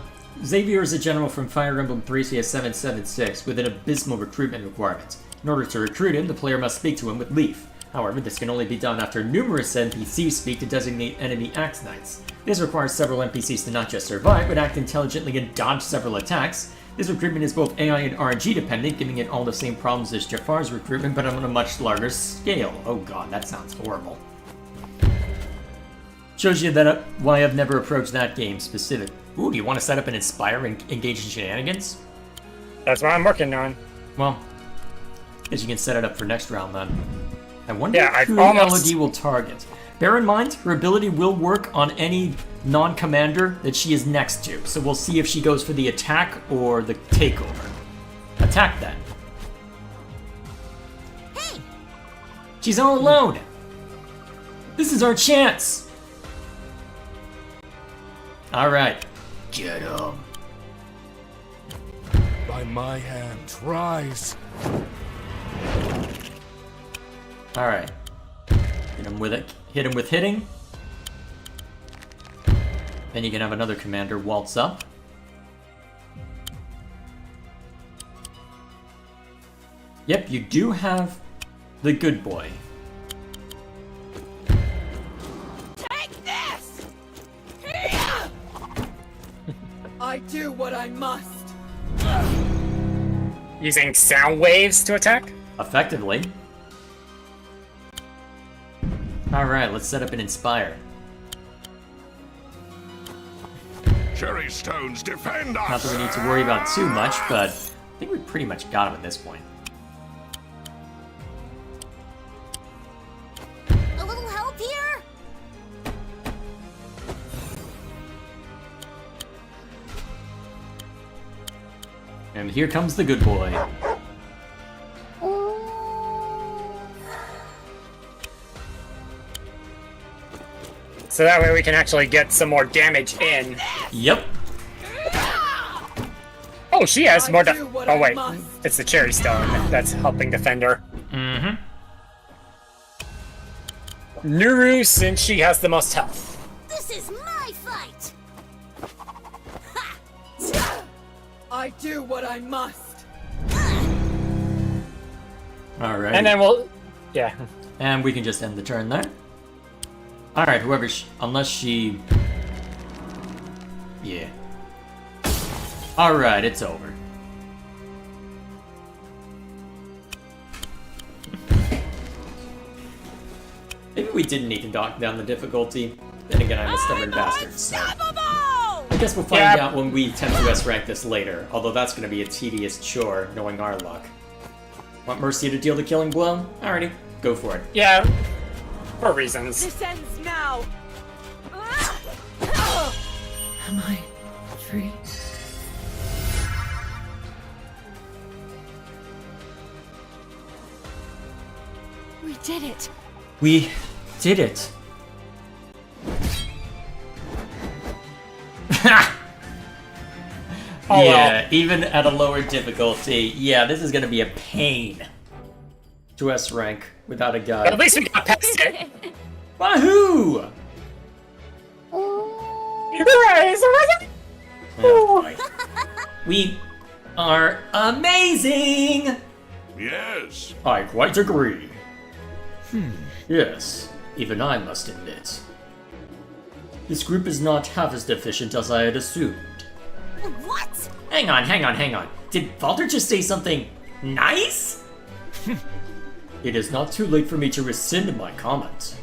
Xavier is a general from Fire Emblem 3 CS 776 with an abysmal recruitment requirement. In order to recruit him, the player must speak to him with Leaf. However, this can only be done after numerous NPCs speak to designate enemy Axe Knights. This requires several NPCs to not just survive, but act intelligently and dodge several attacks. This recruitment is both AI and RNG dependent, giving it all the same problems as Jafar's recruitment, but on a much larger scale. Oh god, that sounds horrible. Shows you that why I've never approached that game specific. Ooh, do you want to set up an Inspire and engage in shenanigans? That's what I'm working on. Well, guess you can set it up for next round then. I wonder Yeah, I've who almost- Elodie will target. Bear in mind, her ability will work on any non-commander that she is next to, so we'll see if she goes for the attack or the takeover. Attack then. Hey! She's all alone! This is our chance! Alright. Get him. By by my hand. Rise. Alright. Hit him with it. Hit him with hitting. Then you can have another commander waltz up. Yep, you do have the good boy. Take this! I do what I must. Using sound waves to attack? Effectively. Alright, let's set up an Inspire. Cherry stones, defend us! Not that we need to worry about too much, but I think we pretty much got him at this point. A little help here? And here comes the good boy. So that way we can actually get some more damage in. Yep. Oh, she has more do what Oh I wait, must. it's the cherry stone that's helping defend her. Mm-hmm. Nuru, since she has the most health. This is my fight! I do what I must. Alright. And then we'll... Yeah. And we can just end the turn there. Alright, whoever unless she... Yeah. Alright, it's over. Maybe we didn't need to knock down the difficulty. Then again, I'm a stubborn bastard, so... Unstoppable! I guess we'll find Yeah. out when we attempt to S-rank this later, although that's going to be a tedious chore, knowing our luck. Want Mercy to deal the killing blow? Alrighty, go for it. Yeah. For reasons. This ends now. Am I free? We did it! We did it. Oh, yeah, even at a lower difficulty, yeah, this is gonna be a pain to S rank without a But guide. at least we got past it. Wahoo! Oh, boy. We are amazing! Yes. I quite agree. Yes, even I must admit. This group is not half as deficient as I had assumed. What? Hang on. Did Valder just say something nice? It is not too late for me to rescind my comment.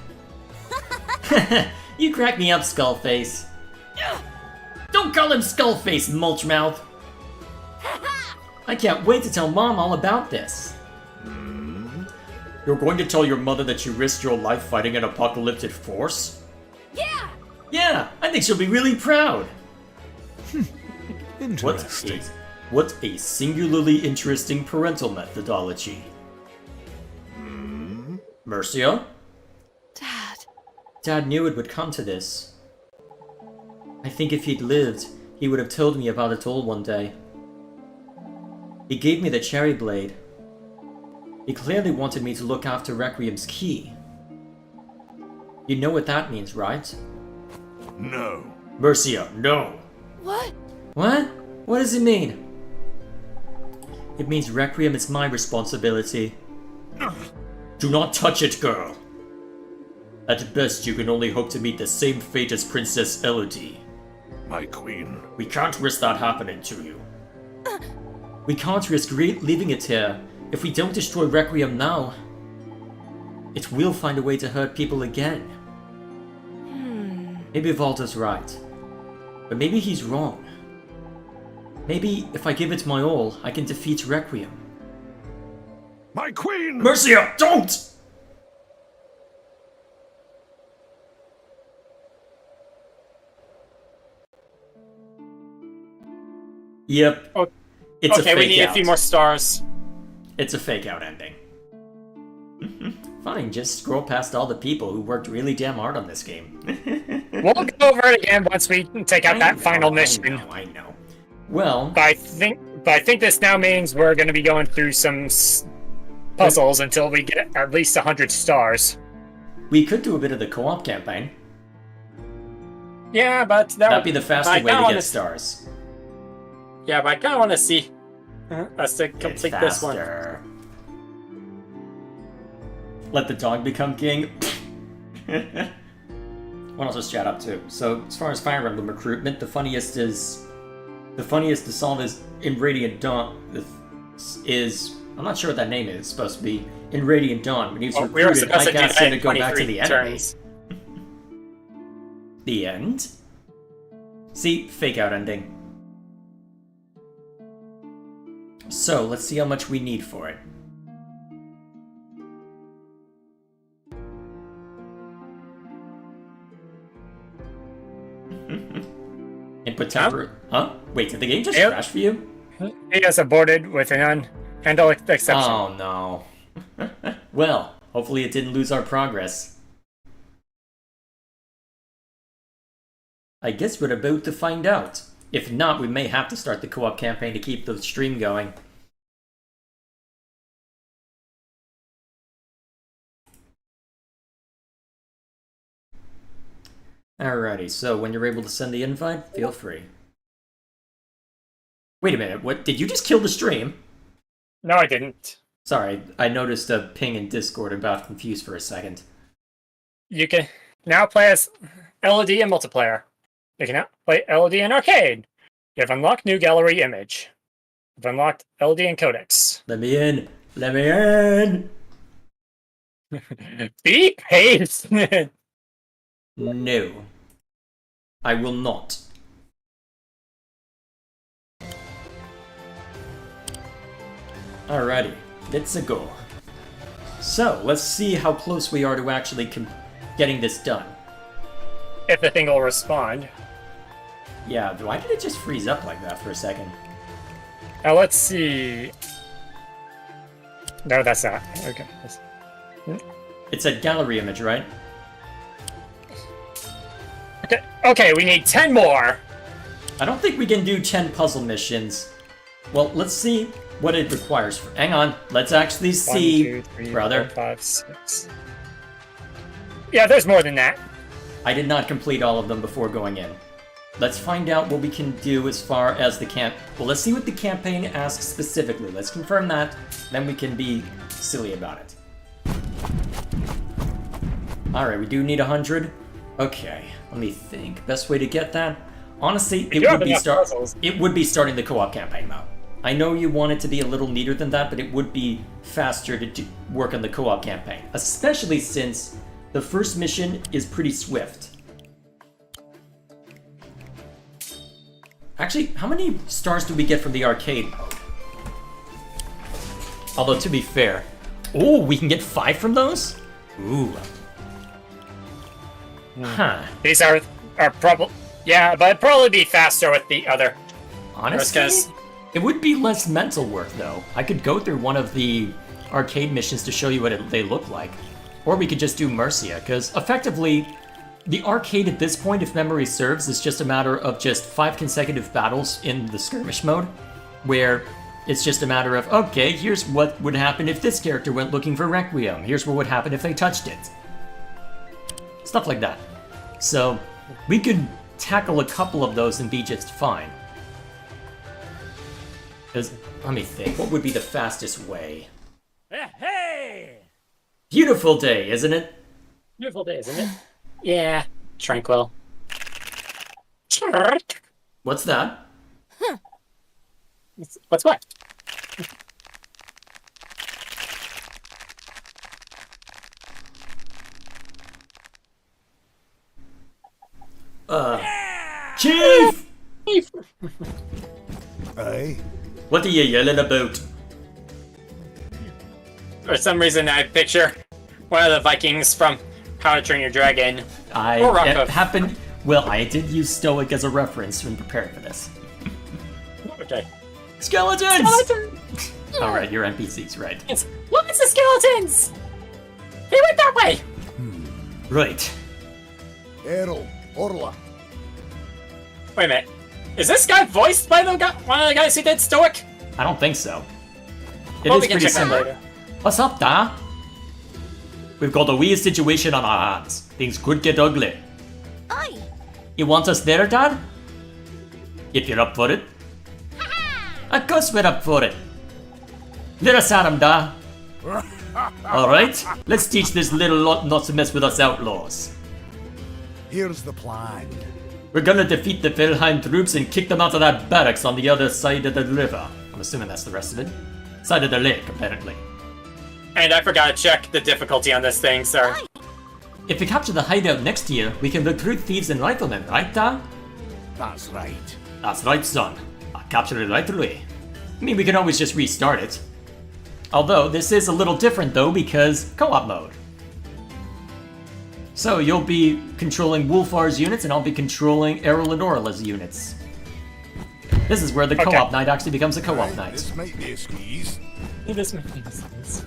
You crack me up, Skullface. Don't call him Skullface, Mulchmouth. I can't wait to tell Mom all about this. You're going to tell your mother that you risked your life fighting an apocalyptic force? Yeah! Yeah, I think she'll be really proud. Interesting. What a singularly interesting parental methodology. Mercia? Dad. Dad knew it would come to this. I think if he'd lived, he would have told me about it all one day. He gave me the cherry blade. He clearly wanted me to look after Requiem's key. You know what that means, right? No. Mercia, no! What? What? What does it mean? It means Requiem is my responsibility. Do not touch it, girl! At best, you can only hope to meet the same fate as Princess Elodie. My queen. We can't risk that happening to you. We can't risk leaving it here. If we don't destroy Requiem now, it will find a way to hurt people again. Maybe Valda's right. But maybe he's wrong. Maybe if I give it my all, I can defeat Requiem. My queen! Mercia, don't! Yep. Oh, It's okay, a fake we need out. a few more stars. It's a fake out ending. Fine, just scroll past all the people who worked really damn hard on this game. We'll go over it again once we take out that final mission. I know. Well, But I think But I think this now means we're going to be going through some puzzles until we get at least 100 stars. We could do a bit of the co-op campaign. Yeah, but that'd be the faster way to get stars. Yeah, but I kind of want to see us to complete this one. Let the dog become king. What else was chat up to? So, as far as Fire Emblem recruitment, the funniest to solve is in Radiant Dawn. I'm not sure what that name is. Supposed to be in Radiant Dawn. When he's recruited, I guess to go back to the enemies. The end. See, fake out ending. So let's see how much we need for it. Input temper. Huh? Wait, did the game just crash for you? It has aborted with an unhandled exception. Oh no. Well, hopefully it didn't lose our progress. I guess we're about to find out. If not, we may have to start the co-op campaign to keep the stream going. Alrighty, so when you're able to send the invite, feel free. Wait a minute, what? Did you just kill the stream? No, I didn't. Sorry, I noticed a ping in Discord and got confused for a second. You can now play as LOD in multiplayer. You can now play LOD in arcade. You have unlocked new gallery image. You've unlocked LOD in codex. Let me in! Let me in! Be patient! No. I will not. Alrighty, let's go. So, let's see how close we are to actually getting this done. If the thing will respond. Yeah, why did it just freeze up like that for a second? Now let's see. No, that's not. Okay. It's a gallery image, right? Okay, we need 10 more! I don't think we can do 10 puzzle missions. Well, let's see what it requires. Hang on, let's actually see, 1, 2, 3, brother. 4, 5, 6. Yeah, there's more than that. I did not complete all of them before going in. Let's find out what we can do as far as the Well, let's see what the campaign asks specifically. Let's confirm that, then we can be silly about it. Alright, we do need 100. Okay, let me think. Best way to get that? Honestly, it would be starting the co-op campaign though. I know you want it to be a little neater than that, but it would be faster to work on the co-op campaign. Especially since the first mission is pretty swift. Actually, how many stars do we get from the arcade mode? Although, to be fair... Oh, we can get 5 from those? Ooh. Huh. These are probably... Yeah, but it'd probably be faster with the other. Honestly, it would be less mental work, though. I could go through one of the arcade missions to show you what they look like. Or we could just do Mercia, because effectively, the arcade at this point, if memory serves, is just a matter of just 5 consecutive battles in the skirmish mode, where it's just a matter of, okay, here's what would happen if this character went looking for Requiem. Here's what would happen if they touched it. Stuff like that. So, we could tackle a couple of those and be just fine. Because, let me think, what would be the fastest way? Hey! Beautiful day, isn't it? Beautiful day, isn't it? Yeah. Tranquil. What's that? What's what? Chief! Aye? What are you yelling about? For some reason, I picture one of the Vikings from How to Train Your Dragon. It happened. Well, I did use Stoic as a reference when preparing for this. Okay. Skeletons! Alright, you're NPCs, right? Look, it's the skeletons! They went that way! Right. Errol, Orla. Wait a minute. Is this guy voiced by one of the guys who did Stoic? I don't think so. It Well, is we can pretty check that similar. later. What's up, Da? We've got a weird situation on our hands. Things could get ugly. Oi! You want us there, Dad? If you're up for it. Of course we're up for it. Let us at him, Da. Alright, let's teach this little lot not to mess with us outlaws. Here's the plan. We're gonna defeat the Felheim troops and kick them out of that barracks on the other side of the river. I'm assuming that's the rest of it. Side of the lake, apparently. And I forgot to check the difficulty on this thing, sir. If we capture the hideout next year, we can recruit thieves and riflemen, right, Da? That's right. That's right, son. I'll capture it right away. I mean, we can always just restart it. Although, this is a little different though, because co-op mode. So, you'll be controlling Wolfar's units, and I'll be controlling Errol and Orla's units. This is where the Okay. co-op night actually becomes a co-op night. This might be a squeeze. This makes sense.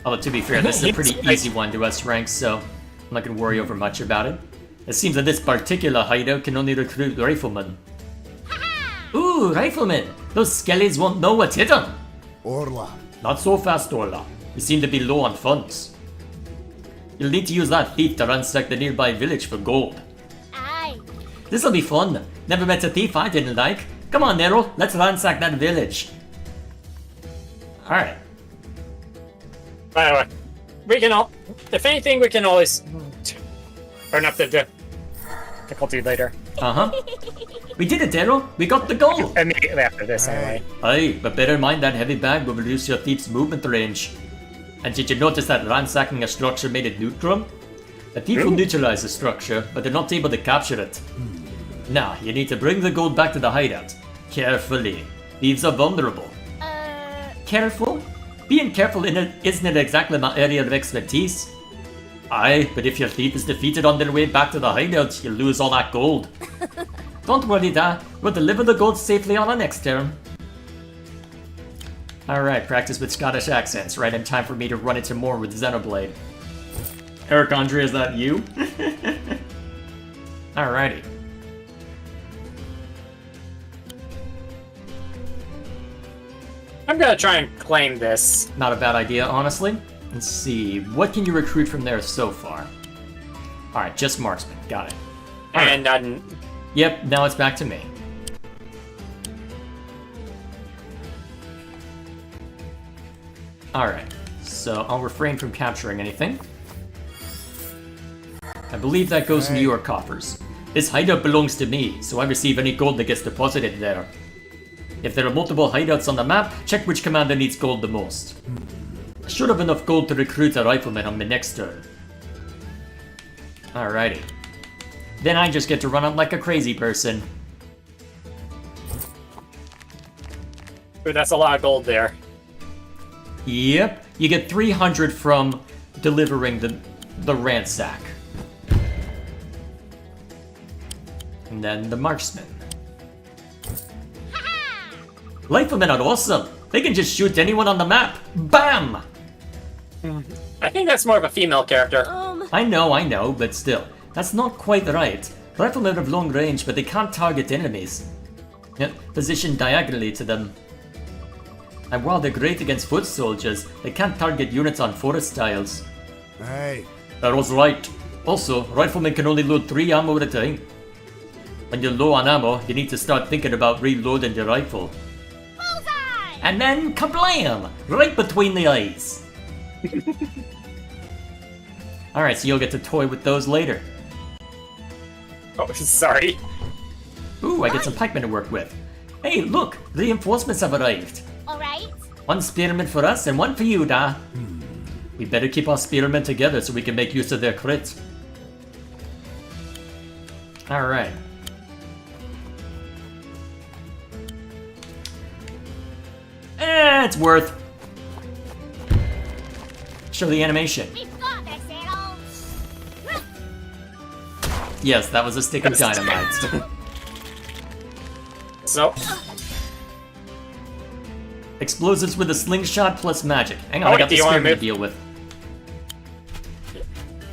Although, to be fair, this is a pretty easy one to us ranks, so I'm not gonna worry over much about it. It seems that this particular hideout can only recruit riflemen. Ooh, riflemen! Those skellies won't know what hit them! Orla. Not so fast, Orla. You seem to be low on funds. You'll need to use that thief to ransack the nearby village for gold. Aye. This'll be fun. Never met a thief I didn't like. Come on, Nero, let's ransack that village. Alright. By the way, we can all, if anything, we can always turn up the difficulty later. Uh-huh. We did it, Nero. We got the gold. Immediately after this, anyway. Aye, but bear in mind that heavy bag will reduce your thief's movement range. And did you notice that ransacking a structure made it neutral? A thief will neutralize the structure, but they're not able to capture it. Now, you need to bring the gold back to the hideout. Carefully. Thieves are vulnerable. Careful? Being careful isn't it exactly my area of expertise? Aye, but if your thief is defeated on their way back to the hideout, you'll lose all that gold. Don't worry, Da. We'll deliver the gold safely on our next turn. Alright, practice with Scottish accents, right in time for me to run into more with Xenoblade. Eric Andre, is that you? Alrighty. I'm gonna try and claim this. Not a bad idea, honestly. Let's see, what can you recruit from there so far? Alright, just marksman, got it. And Yep, now it's back to me. Alright, so I'll refrain from capturing anything. I believe that goes into your coffers. This hideout belongs to me, so I receive any gold that gets deposited there. If there are multiple hideouts on the map, check which commander needs gold the most. I should have enough gold to recruit a rifleman on my next turn. Alrighty. Then I just get to run out like a crazy person. ooh, that's a lot of gold there. Yep, you get 300 from delivering the ransack. And then the marksman. Riflemen are awesome! They can just shoot anyone on the map! BAM! I think that's more of a female character. I know, but still. That's not quite right. Riflemen have long range, but they can't target enemies. Yep, positioned diagonally to them. And while they're great against foot soldiers, they can't target units on forest tiles. Aye. That was right. Also, riflemen can only load 3 ammo at a time. When you're low on ammo, you need to start thinking about reloading your rifle. Bullseye! And then kablam! Right between the eyes. Alright, so you'll get to toy with those later. Oh, sorry. Ooh, I get some pikemen to work with. Hey, look! Reinforcements have arrived. Alright. 1 spearman for us and 1 for you, Da. We better keep our spearmen together so we can make use of their crits. Alright. It's worth. Show the animation. We've got this, Errol. Yes, that was a stick of dynamite. So, Explosives with a slingshot plus magic. Hang on, Oh, I got do the you wanna spearman to move? deal with.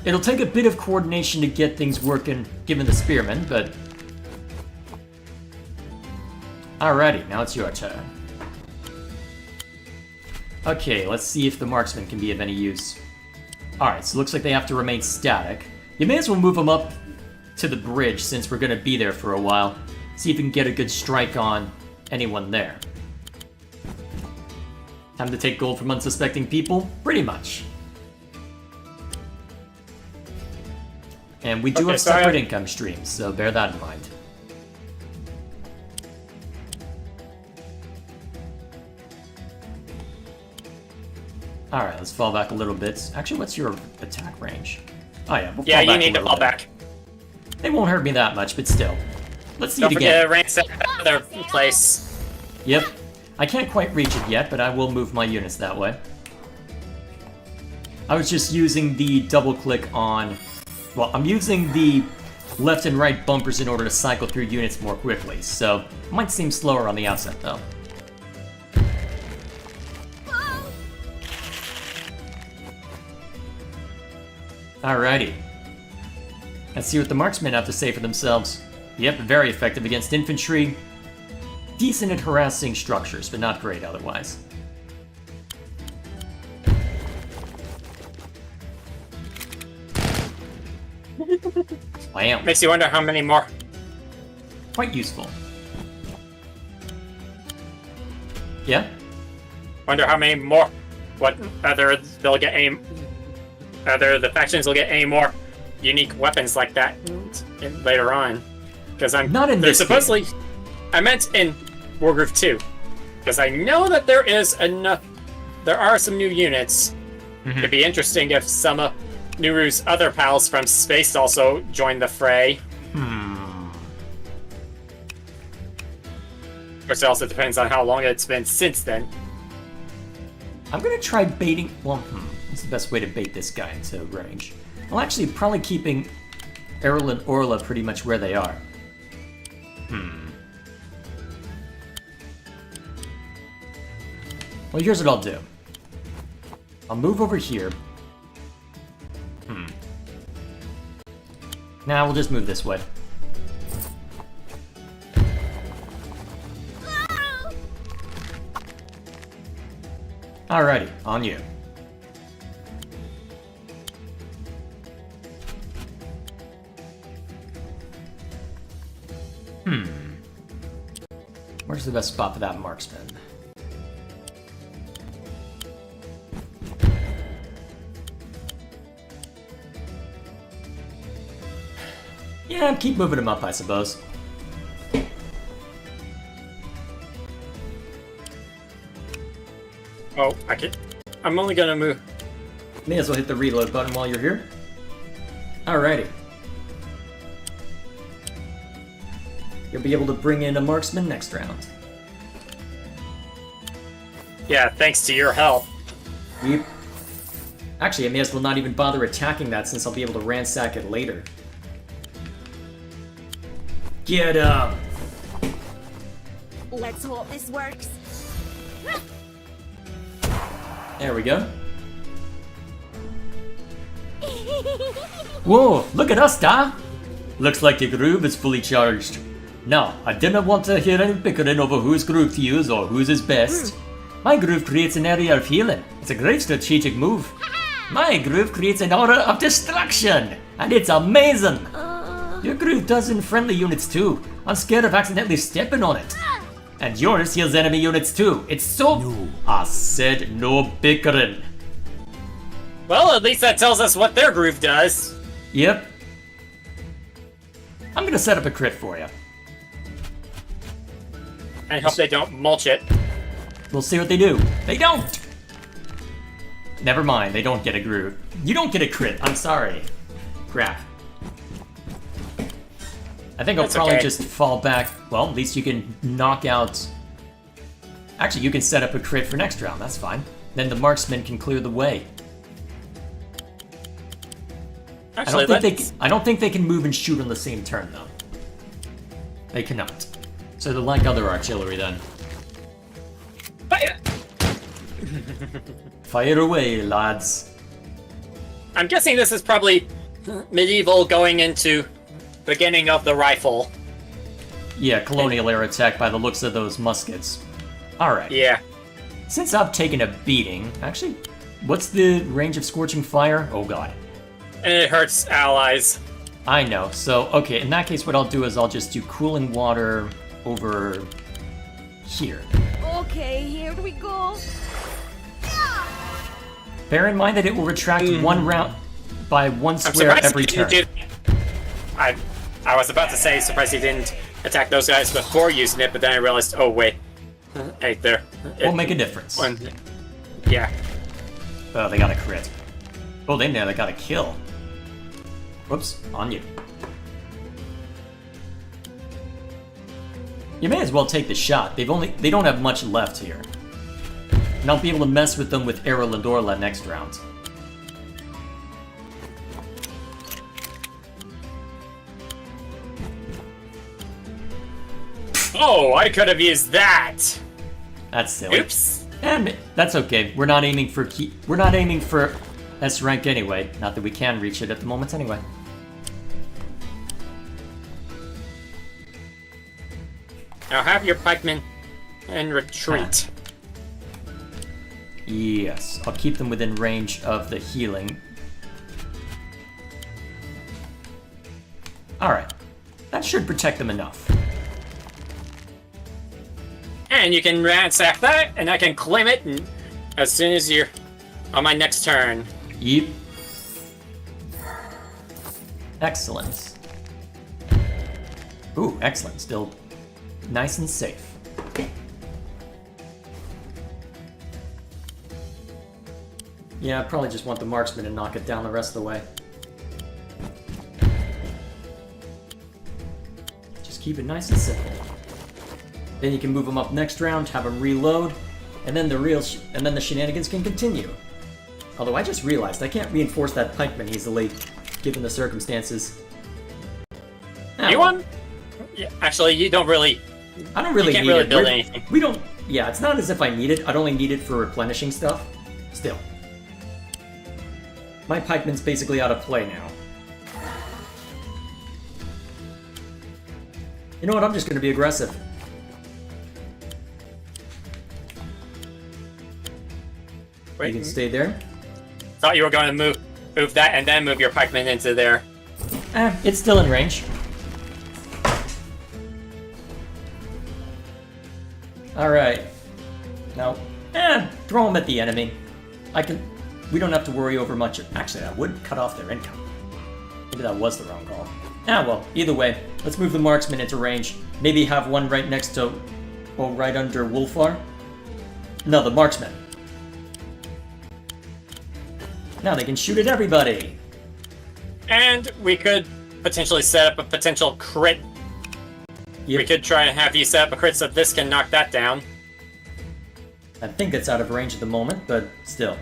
It'll take a bit of coordination to get things working, given the spearman, but... Alrighty, now it's your turn. Okay, let's see if the marksman can be of any use. Alright, so it looks like they have to remain static. You may as well move them up to the bridge since we're going to be there for a while. See if you can get a good strike on anyone there. Time to take gold from unsuspecting people? Pretty much. And we do have separate income streams, so bear that in mind. Alright, let's fall back a little bit. Actually, what's your attack range? Oh yeah, we'll Yeah, fall you back need a to little fall bit. back. They won't hurt me that much, but still. Let's see Don't it forget again. to ransack that other place. Yep. I can't quite reach it yet, but I will move my units that way. I was just using the double click on... Well, I'm using the left and right bumpers in order to cycle through units more quickly, so it might seem slower on the outset, though. Alrighty. Let's see what the marksmen have to say for themselves. Yep, very effective against infantry. Decent at harassing structures, but not great otherwise. Wow. Makes you wonder how many more. Quite useful. Yeah? Wonder how many more. Whether the factions will get any more unique weapons like that later on. Because I'm Not in there's this supposedly. I meant in Wargroove 2, because I know that there is enough. There are some new units. It'd be interesting if some of Nuru's other pals from space also join the fray. Which also depends on how long it's been since then. I'm gonna try baiting... Well, what's the best way to bait this guy into range? Well, actually, probably keeping Errol and Orla pretty much where they are. Well, here's what I'll do. I'll move over here. Nah, we'll just move this way. Alrighty, on you. Where's the best spot for that marksman? Yeah, keep moving him up, I suppose. Oh, I'm only gonna move. May as well hit the reload button while you're here. Alrighty. You'll be able to bring in a marksman next round. Yeah, thanks to your help. Yep. Actually, I may as well not even bother attacking that since I'll be able to ransack it later. Get up! Let's hope this works. There we go. Whoa, look at us, Da! Looks like your groove is fully charged. Now, I didn't want to hear any bickering over whose groove to use or whose is best. My groove creates an area of healing. It's a great strategic move. My groove creates an aura of destruction, and it's amazing. Your groove does in friendly units too. I'm scared of accidentally stepping on it. And yours heals enemy units too. It's so... No. I said no bickering. Well, at least that tells us what their groove does. Yep. I'm gonna set up a crit for you. I hope they don't mulch it. We'll see what they do. They don't! Never mind, they don't get a groove. You don't get a crit, I'm sorry. Crap. I think I'll That's probably okay. just fall back. Well, at least you can knock out... Actually, you can set up a crit for next round, that's fine. Then the marksman can clear the way. Actually, I don't think they can move and shoot on the same turn, though. They cannot. So they're like other artillery, then. Fire! Fire away, lads. I'm guessing this is probably medieval going into beginning of the rifle. Yeah, colonial era attack by the looks of those muskets. Alright. Yeah. since I've taken a beating, actually, what's the range of Scorching Fire? Oh god. And it hurts allies. I know, so, okay, in that case what I'll do is I'll just do Cooling Water over here. Okay, here we go. Bear in mind that it will retract one round by one I'm square surprised every he turn. didn't do that. I was about to say, surprised he didn't attack those guys before using it, but then I realized, oh wait, right there. Won't make a difference. Yeah. Oh, they got a crit. Oh, they got a kill. Whoops, on you. You may as well take the shot. They don't have much left here. And I'll be able to mess with them with Arrow Lindorla next round. Oh, I could have used that. That's silly. Oops. And that's okay. We're not aiming for S rank anyway. Not that we can reach it at the moment anyway. Now have your pikemen and retreat. Yes, I'll keep them within range of the healing. Alright. That should protect them enough. And you can ransack that, and I can claim it as soon as you're on my next turn. Yep. Excellent. Ooh, excellent. Still nice and safe. Yeah, I probably just want the marksman to knock it down the rest of the way. Just keep it nice and simple. Then you can move them up next round, have them reload, and then the shenanigans can continue. Although I just realized I can't reinforce that pikeman easily, given the circumstances. Ah, You well. want? Yeah, actually, you don't really. I don't really You can't need really it. build anything. We don't. Yeah, it's not as if I need it. I'd only need it for replenishing stuff. Still. My pikeman's basically out of play now. You know what? I'm just going to be aggressive. Wait, You can stay there. thought you were going to move that and then move your pikemen into there. It's still in range. Alright. Now, throw them at the enemy. We don't have to worry over much. Actually, that would cut off their income. Maybe that was the wrong call. Well, either way, let's move the marksman into range. Maybe have one right next to, or right under Wolfar. No, the marksman. Now they can shoot at everybody. And we could potentially set up a potential crit. Yep. We could try and have you set up a crit so this can knock that down. I think it's out of range at the moment, but still.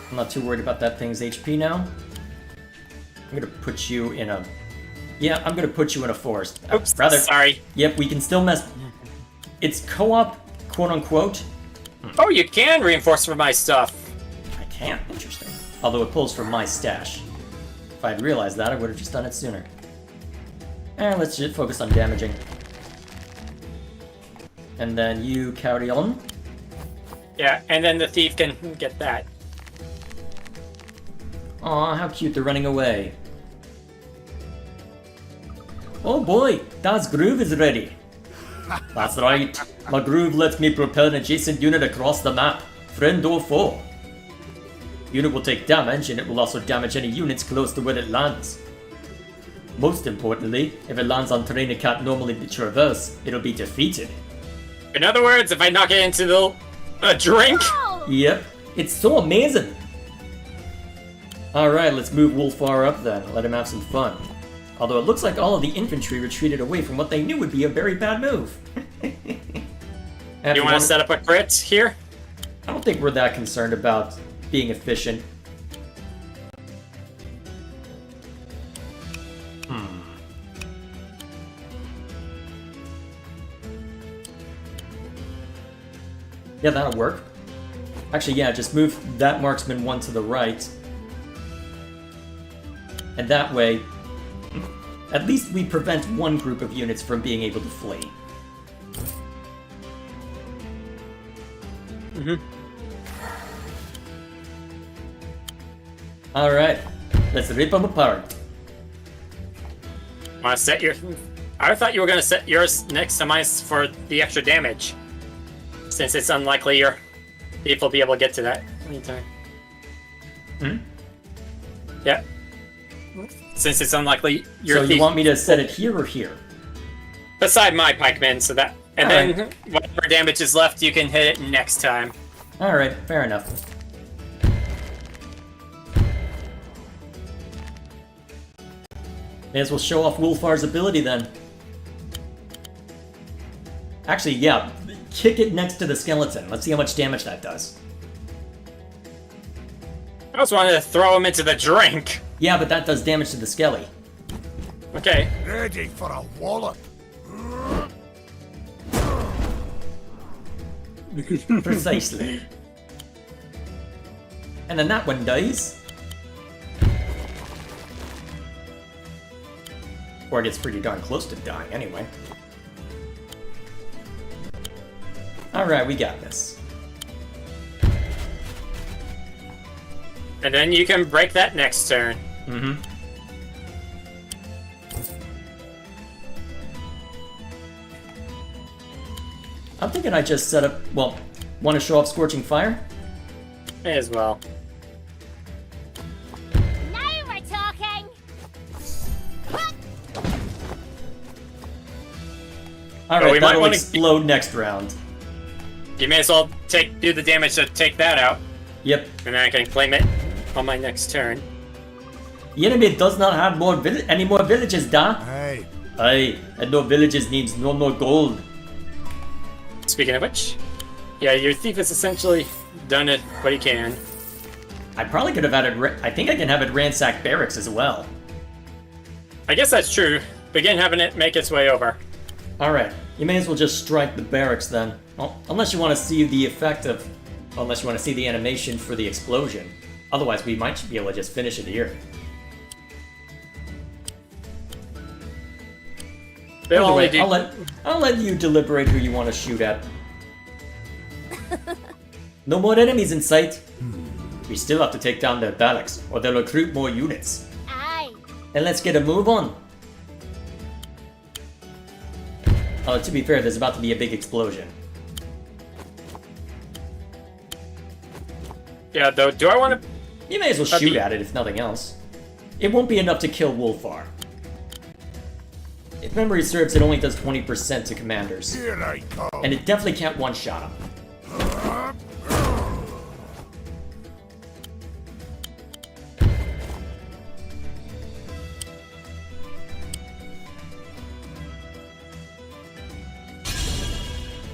I'm not too worried about that thing's HP now. I'm gonna put you in a... Yeah, I'm gonna put you in a forest. Oops, Rather, sorry. Yep, we can still mess... It's co-op, quote-unquote. Oh, you can reinforce for my stuff. I can't. Interesting. Although it pulls from my stash. If I'd realized that, I would have just done it sooner. Let's just focus on damaging. And then you carry on. Yeah, and then the thief can get that. Aw, how cute, they're running away. Oh boy, Das Groove is ready. That's right, my groove lets me propel an adjacent unit across the map, friend or foe. Unit will take damage, and it will also damage any units close to where it lands. Most importantly, if it lands on terrain it can't normally traverse, it'll be defeated. In other words, if I knock it into a drink, Yep, it's so amazing. Alright, let's move Wolfar up then, let him have some fun. Although it looks like all of the infantry retreated away from what they knew would be a very bad move. you want to set up a crit here? I don't think we're that concerned about being efficient. Yeah, that'll work. Actually, yeah, just move that marksman one to the right. And that way, at least we prevent one group of units from being able to flee. Alright, let's rip them apart. Want to set your... I thought you were going to set yours next to mine for the extra damage. Since it's unlikely your thief will be able to get to that anytime. Hmm? Yeah. Since it's unlikely your So thief... you want me to set it here or here? Beside my pikeman, so that... And Alright. then whatever damage is left, you can hit it next time. Alright, fair enough. May as well show off Wolfar's ability then. Actually, yeah, kick it next to the skeleton. Let's see how much damage that does. I just wanted to throw him into the drink. Yeah, but that does damage to the skelly. Okay. Ready for a wallop. Precisely. And then that one dies. Or it gets pretty darn close to dying anyway. Alright, we got this. And then you can break that next turn. Mm-hmm. I'm thinking I just set up... Well, want to show off Scorching Fire? May as well. Now we're talking. Alright, we might that'll wanna- explode next round. You may as well do the damage to take that out. Yep. And then I can claim it on my next turn. The enemy does not have any more villages, da? Hey, Aye, and no villages needs no more gold. Speaking of which, yeah, your thief has essentially done it what he can. I probably could have added... I think I can have it ransack barracks as well. I guess that's true. Begin having it make its way over. Alright, you may as well just strike the barracks then. Well, unless you want to see the effect of... Unless you want to see the animation for the explosion. Otherwise, we might be able to just finish it here. They'll Either only way, do... I'll let you deliberate who you want to shoot at. No more enemies in sight. We still have to take down their barracks, or they'll recruit more units. Aye. And let's get a move on. To be fair, there's about to be a big explosion. Yeah, though, do I want to... You may as well shoot at it if nothing else. It won't be enough to kill Wolfar. If memory serves, it only does 20% to commanders. here I come. And it definitely can't one-shot him.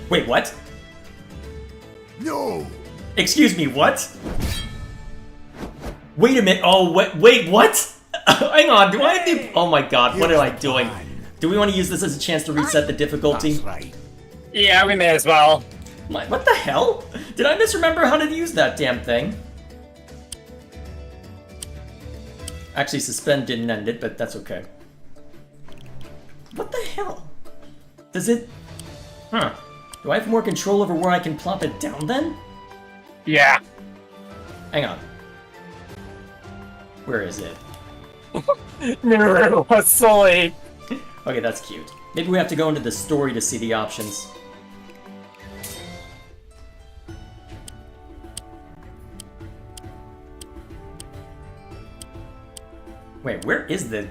Wait, what? No. Excuse me, what? Wait a minute. Oh, wait, what? Hang on, do I have the... Oh my god, what am I doing? Do we want to use this as a chance to reset the difficulty? That's right. Yeah, we may as well. What the hell? Did I misremember how to use that damn thing? Actually, suspend didn't end it, but that's okay. What the hell? Does it... Huh. Do I have more control over where I can plop it down then? Yeah. Hang on. Where is it? No, asleep. Okay, that's cute. Maybe we have to go into the story to see the options. Wait, where is the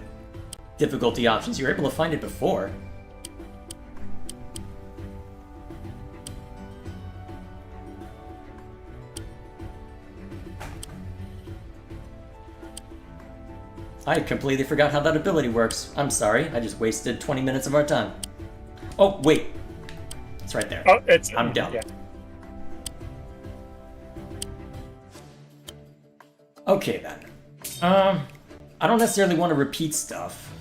difficulty options? You were able to find it before. I completely forgot how that ability works. I'm sorry, I just wasted 20 minutes of our time. Oh, wait. It's right there. Oh, it's... I'm done. Yeah. Okay, then. I don't necessarily want to repeat stuff.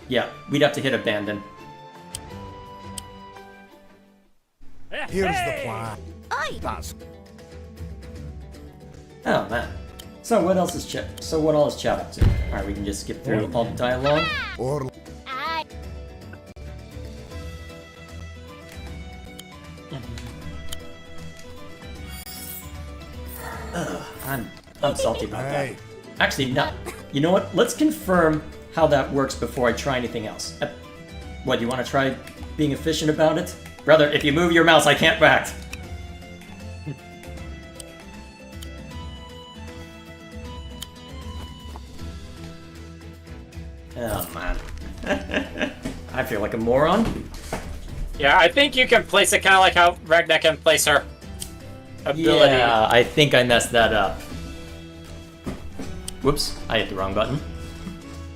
Yeah, we'd have to hit abandon. Here's the plan. Aye. That's Oh, man. So what else is chat? So what all is chat up to? All right, we can just skip through all the dialogue. or Aye. I'm salty about that. hey, Actually, no. You know what? Let's confirm how that works before I try anything else. What, you want to try being efficient about it? Brother, if you move your mouse, I can't react. Oh, man. I feel like a moron. Yeah, I think you can place it kind of like how Ragna can place her ability. Yeah, I think I messed that up. Whoops, I hit the wrong button.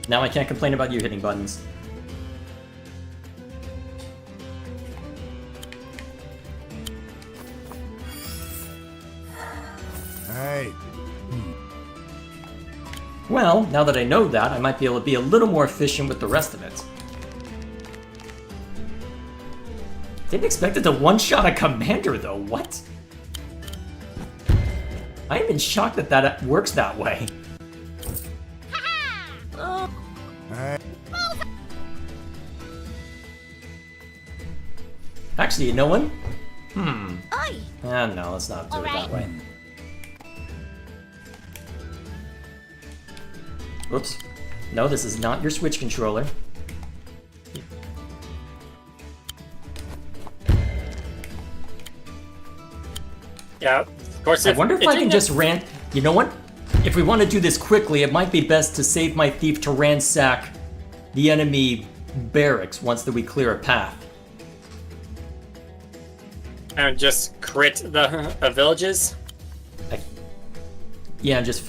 Now I can't complain about you hitting buttons. Hey. Well, now that I know that, I might be able to be a little more efficient with the rest of it. Didn't expect it to one-shot a commander, though. What? I'm even shocked that that works that way. Hey. Actually, you know what? Oi! No, let's not do it that way. Whoops. No, this is not your Switch controller. Yeah, of course. I wonder if I can just You know what? If we want to do this quickly, it might be best to save my thief to ransack the enemy barracks once that we clear a path. And just crit the villages. Yeah, just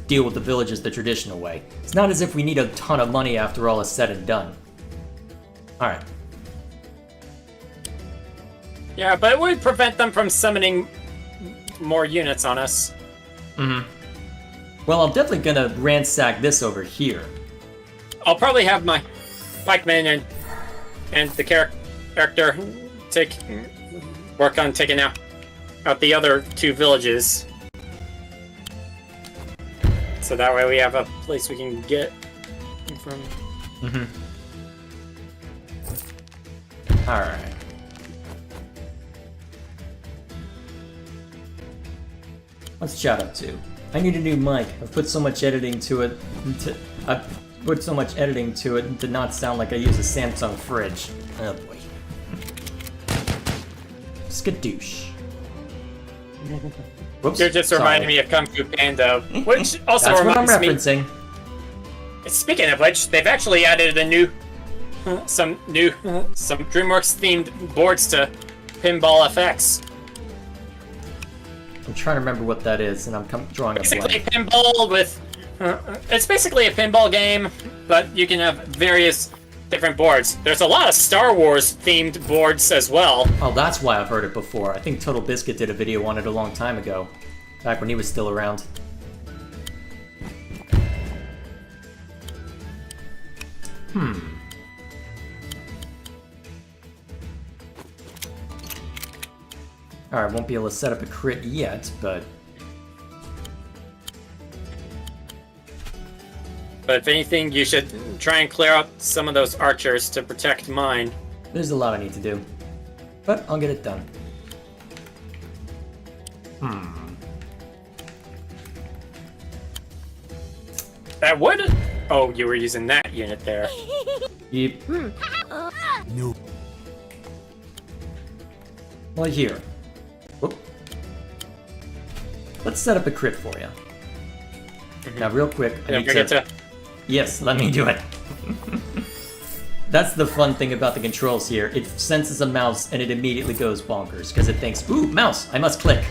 deal with the villages the traditional way. It's not as if we need a ton of money after all is said and done. Alright. Yeah, but it would prevent them from summoning more units on us. Well, I'm definitely gonna ransack this over here. I'll probably have my pikemen and the character work on taking out the other two villages. So that way we have a place we can get from. Alright. What's chat up to? I need a new mic. I've put so much editing to it to not sound like I use a Samsung fridge. Oh boy. Skadoosh. Whoops. You're just reminding me of Kung Fu Panda, which also That's what I'm reminds me. referencing. Speaking of which, they've actually added some DreamWorks themed boards to Pinball FX. I'm trying to remember what that is, and I'm drawing a Basically, blank. pinball with. It's basically a pinball game, but you can have various different boards. There's a lot of Star Wars themed boards as well. Oh, that's why I've heard it before. I think Total Biscuit did a video on it a long time ago, back when he was still around. Alright, won't be able to set up a crit yet, but... But if anything, you should try and clear out some of those archers to protect mine. there's a lot I need to do. But I'll get it done. That would. Oh, you were using that unit there. Yep. No. Well, here. Whoop. Let's set up a crit for you. Now, real quick, I Don't need forget to... to. Yes, let me do it. That's the fun thing about the controls here. It senses a mouse and it immediately goes bonkers because it thinks, ooh, mouse, I must click.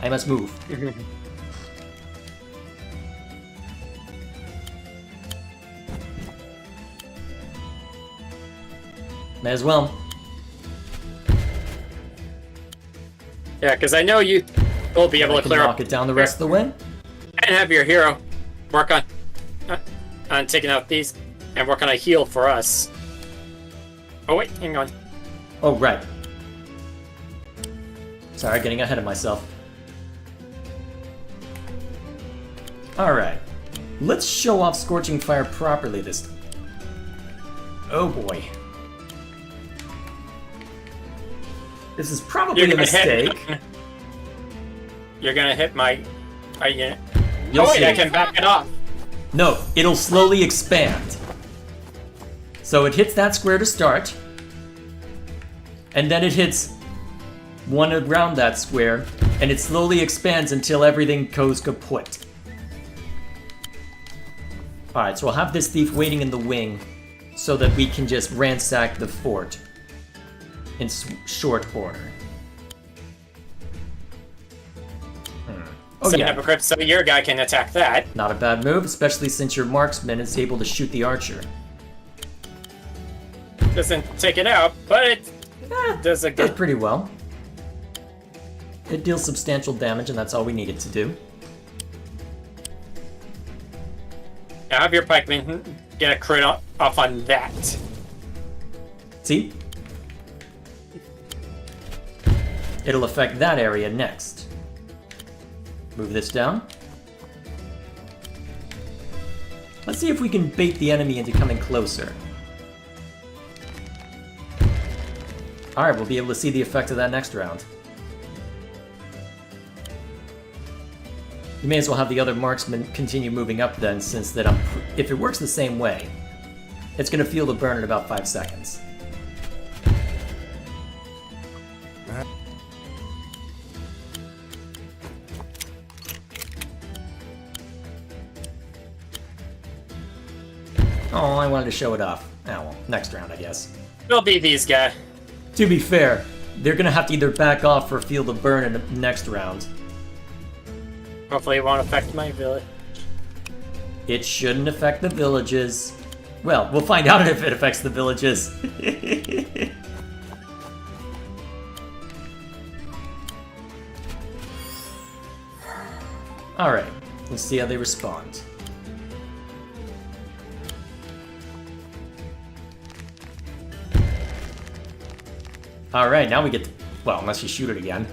I must move. May as well. Yeah, because I know you will be able I to can clear knock up it down the rest of the way. and have your hero work on taking out these and work on a heal for us. Oh wait, hang on. Oh, right. Sorry, getting ahead of myself. Alright. Let's show off Scorching Fire properly this time. Oh boy. This is probably a mistake. You're gonna hit my unit. You'll Oh wait, see. I can back it off. No, it'll slowly expand. So it hits that square to start, and then it hits one around that square, and it slowly expands until everything goes kaput. Alright, so we'll have this thief waiting in the wing so that we can just ransack the fort in short order. Oh So yeah, hypocrite, so your guy can attack that. not a bad move, especially since your marksman is able to shoot the archer. Doesn't take it out, but it does a Does good. pretty well. It deals substantial damage, and that's all we needed to do. Now have your pikeman get a crit off on that. See? It'll affect that area next. Move this down. Let's see if we can bait the enemy into coming closer. Alright, we'll be able to see the effect of that next round. You may as well have the other marksman continue moving up then, since that if it works the same way, it's going to feel the burn in about 5 seconds. Oh, I wanted to show it off. Oh well, next round, I guess. It'll be these guys. To be fair, they're gonna have to either back off or feel the burn in the next round. Hopefully it won't affect my village. It shouldn't affect the villages. Well, we'll find out if it affects the villages. Alright, let's see how they respond. Alright, now we get to... Well, unless you shoot it again.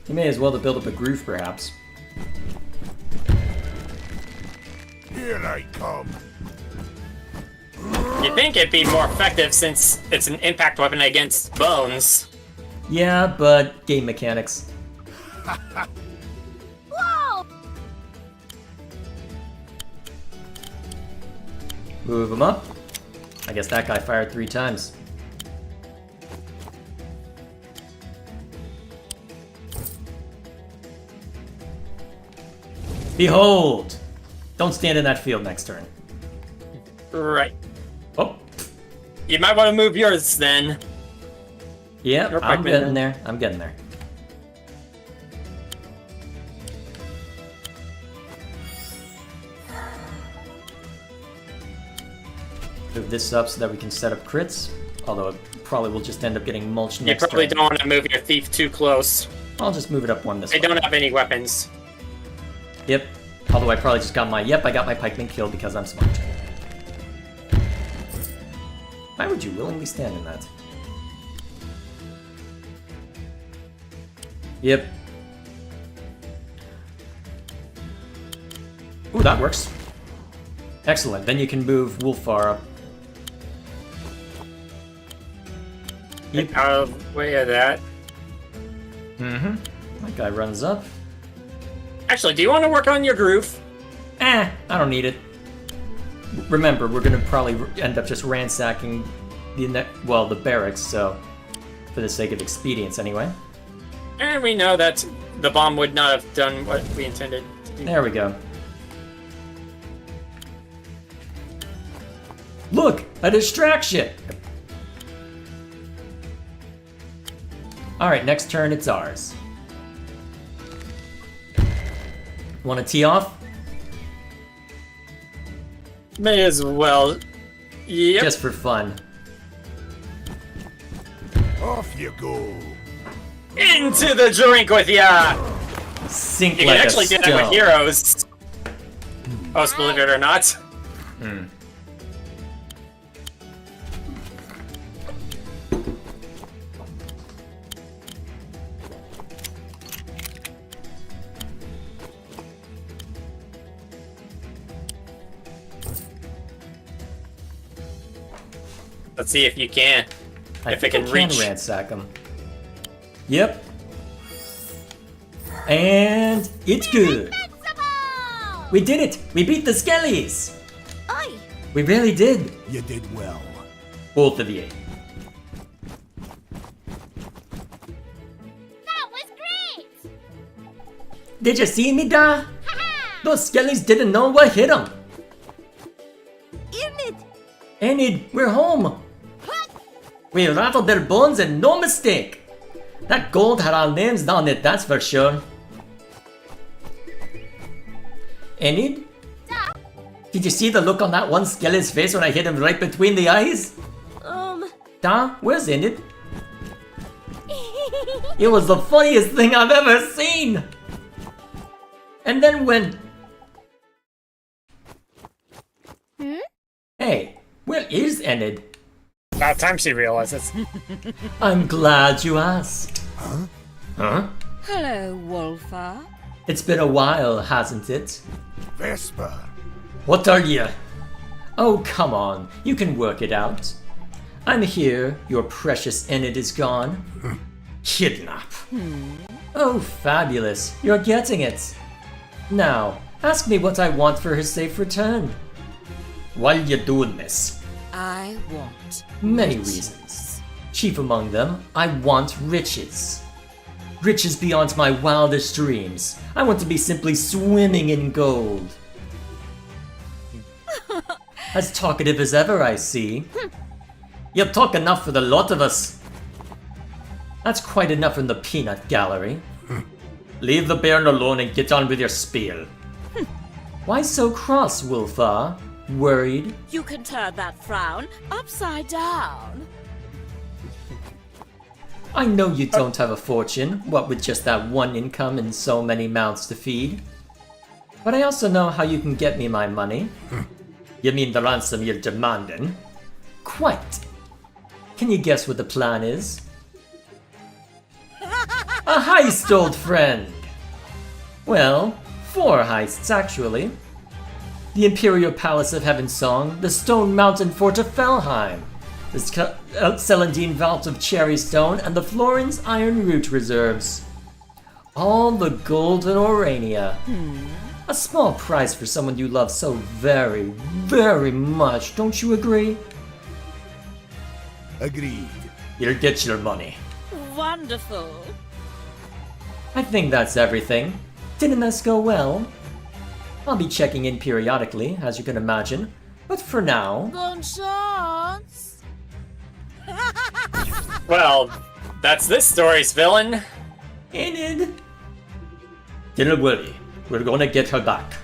You may as well to build up a groove, perhaps. Here I come. You'd think it'd be more effective since it's an impact weapon against bones. Yeah, but game mechanics. Whoa! Move him up. I guess that guy fired 3 times. Behold! Don't stand in that field next turn. Right. Oh, You might want to move yours then. yeah, Your I'm pikeman getting then. there. I'm getting there. Move this up so that we can set up crits. Although it probably will just end up getting mulched You next probably turn. don't want to move your thief too close. I'll just move it up 1 this They way. don't have any weapons. Yep. Although I probably just got my... Yep, I got my pikeman killed because I'm smart. Why would you willingly stand in that? Yep. Ooh, that works. Excellent. Then you can move Wolfar up. Yep. Out of the way of that. Mm-hmm. That guy runs up. Actually, do you want to work on your groove? I don't need it. Remember, we're gonna probably end up just ransacking the barracks, so... For the sake of expedience, anyway. And we know that the bomb would not have done what we intended to do. There we go. Look! A distraction! Alright, next turn, it's ours. Want to tee off? May as well. Yep. Just for fun. Off you go. Into the drink with ya! Sink You like can actually a do that stone. with heroes. Oh, believe it or not. Let's see if you can. I If it think can I can reach. ransack them. Yep. And it's good. Invincible! We did it! We beat the Skellies! Aye. We really did. You did well. Both of you. That was great! Did you see me, da? Haha! Those Skellies didn't know what hit them. Isn't it? Enid, we're home. We rattled their bones and no mistake. That gold had our names on it, that's for sure. Enid? Da. Did you see the look on that one Skelly's face when I hit him right between the eyes? Da, where's Enid? It was the funniest thing I've ever seen! And then when... Hey, where is Enid? About time she realizes. I'm glad you asked. Huh? Hello, Wolfer. It's been a while, hasn't it? Vesper. What are you? Oh, come on. You can work it out. I'm here. Your precious Enid is gone. Kidnap. Oh, fabulous. You're getting it. Now, ask me what I want for her safe return. While you're doing this, I want many reasons. Chief among them, I want riches. Riches beyond my wildest dreams. I want to be simply swimming in gold. As talkative as ever, I see. You talk enough for the lot of us. That's quite enough from the peanut gallery. Leave the bairn alone and get on with your spiel. Why so cross, Wolfa? Worried? You can turn that frown upside down. I know you don't have a fortune, what with just that one income and so many mouths to feed. But I also know how you can get me my money. You mean the ransom you're demanding? Quite. Can you guess what the plan is? A heist, old friend! Well, 4 heists actually. The Imperial Palace of Heavensong, the Stone Mountain Fort of Felheim, the Celandine Vault of Cherry Stone, and the Florence Iron Root Reserves. All the gold in Orania. A small price for someone you love so very, very much, don't you agree? Agreed. You'll get your money. Wonderful. I think that's everything. Didn't this go well? I'll be checking in periodically, as you can imagine. But for now... Bon chance. Well, that's this story's villain. Enid! Don't worry, we're gonna get her back.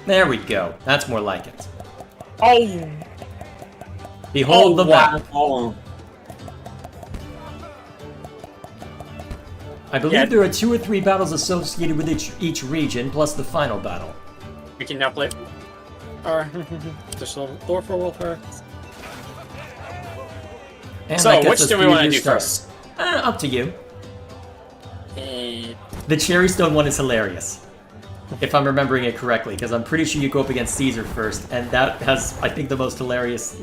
There we go, that's more like it. Oh, Behold the map. wow. I believe Yeah. there are 2 or 3 battles associated with each region, plus the final battle. We can now play our additional lore for Wolfer. And So, that gets which us do we 3 wanna new do stars. Up to you. Eh, The Cherry Stone one is hilarious. If I'm remembering it correctly, because I'm pretty sure you go up against Caesar first, and that has, I think, the most hilarious...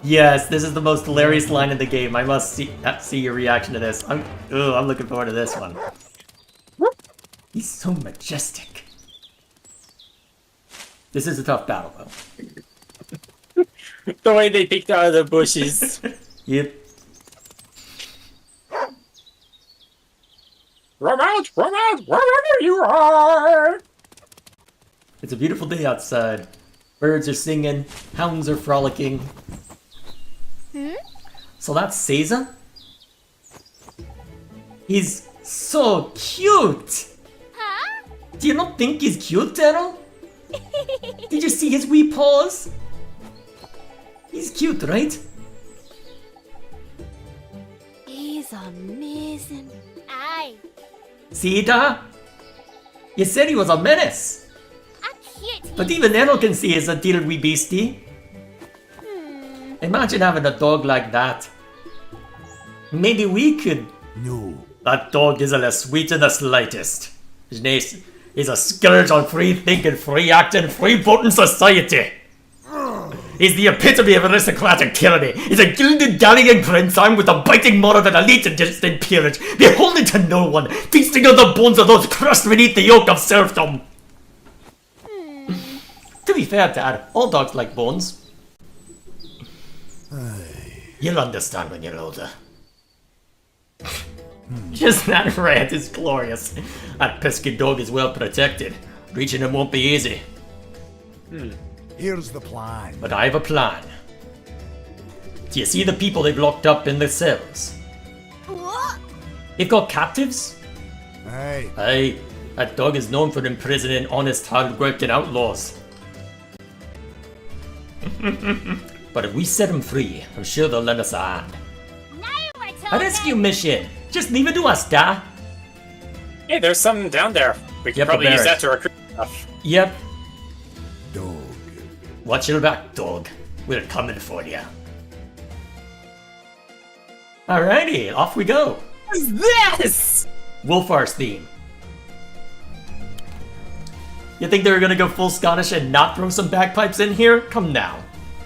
Yes, this is the most hilarious line in the game. I must see your reaction to this. I'm looking forward to this one. He's so majestic. This is a tough battle, though. The way they peeked out of the bushes. Yep. Run out, wherever you are! It's a beautiful day outside. Birds are singing, hounds are frolicking. So that's Caesar? He's so cute! Huh? Do you not think he's cute, Daryl? Did you see his wee paws? He's cute, right? He's amazing. Aye. See, Da? You said he was a menace. A cute. But even Daryl can see he's a little wee beastie. Imagine having a dog like that. Maybe we could... No. That dog isn't as sweet in the slightest. His name is a scourge on free thinking, free acting, free voting society. He's the epitome of aristocratic tyranny. He's a gilded dallying prince armed with a biting maw of an elite and distant peerage, beholden to no one, feasting on the bones of those crushed beneath the yoke of serfdom. To be fair, Dad, all dogs like bones. You'll understand when you're older. Just that rant is glorious. That pesky dog is well protected. Reaching him won't be easy. Here's the plan. But I have a plan. Do you see the people they've locked up in the cells? What? They've got captives? Hey, Aye, that dog is known for imprisoning honest, hard-working outlaws. But if we set them free, I'm sure they'll lend us a hand. Now we're A talking. rescue mission! Just leave it to us, Da! Hey, there's some down there. We can Yep, probably a use barrack. that to recruit stuff. Yep. dog. Watch your back, dog. We're coming for you. Alrighty, off we go. What's this? Wolfar's theme. You think they were gonna go full Scottish and not throw some bagpipes in here? Come now.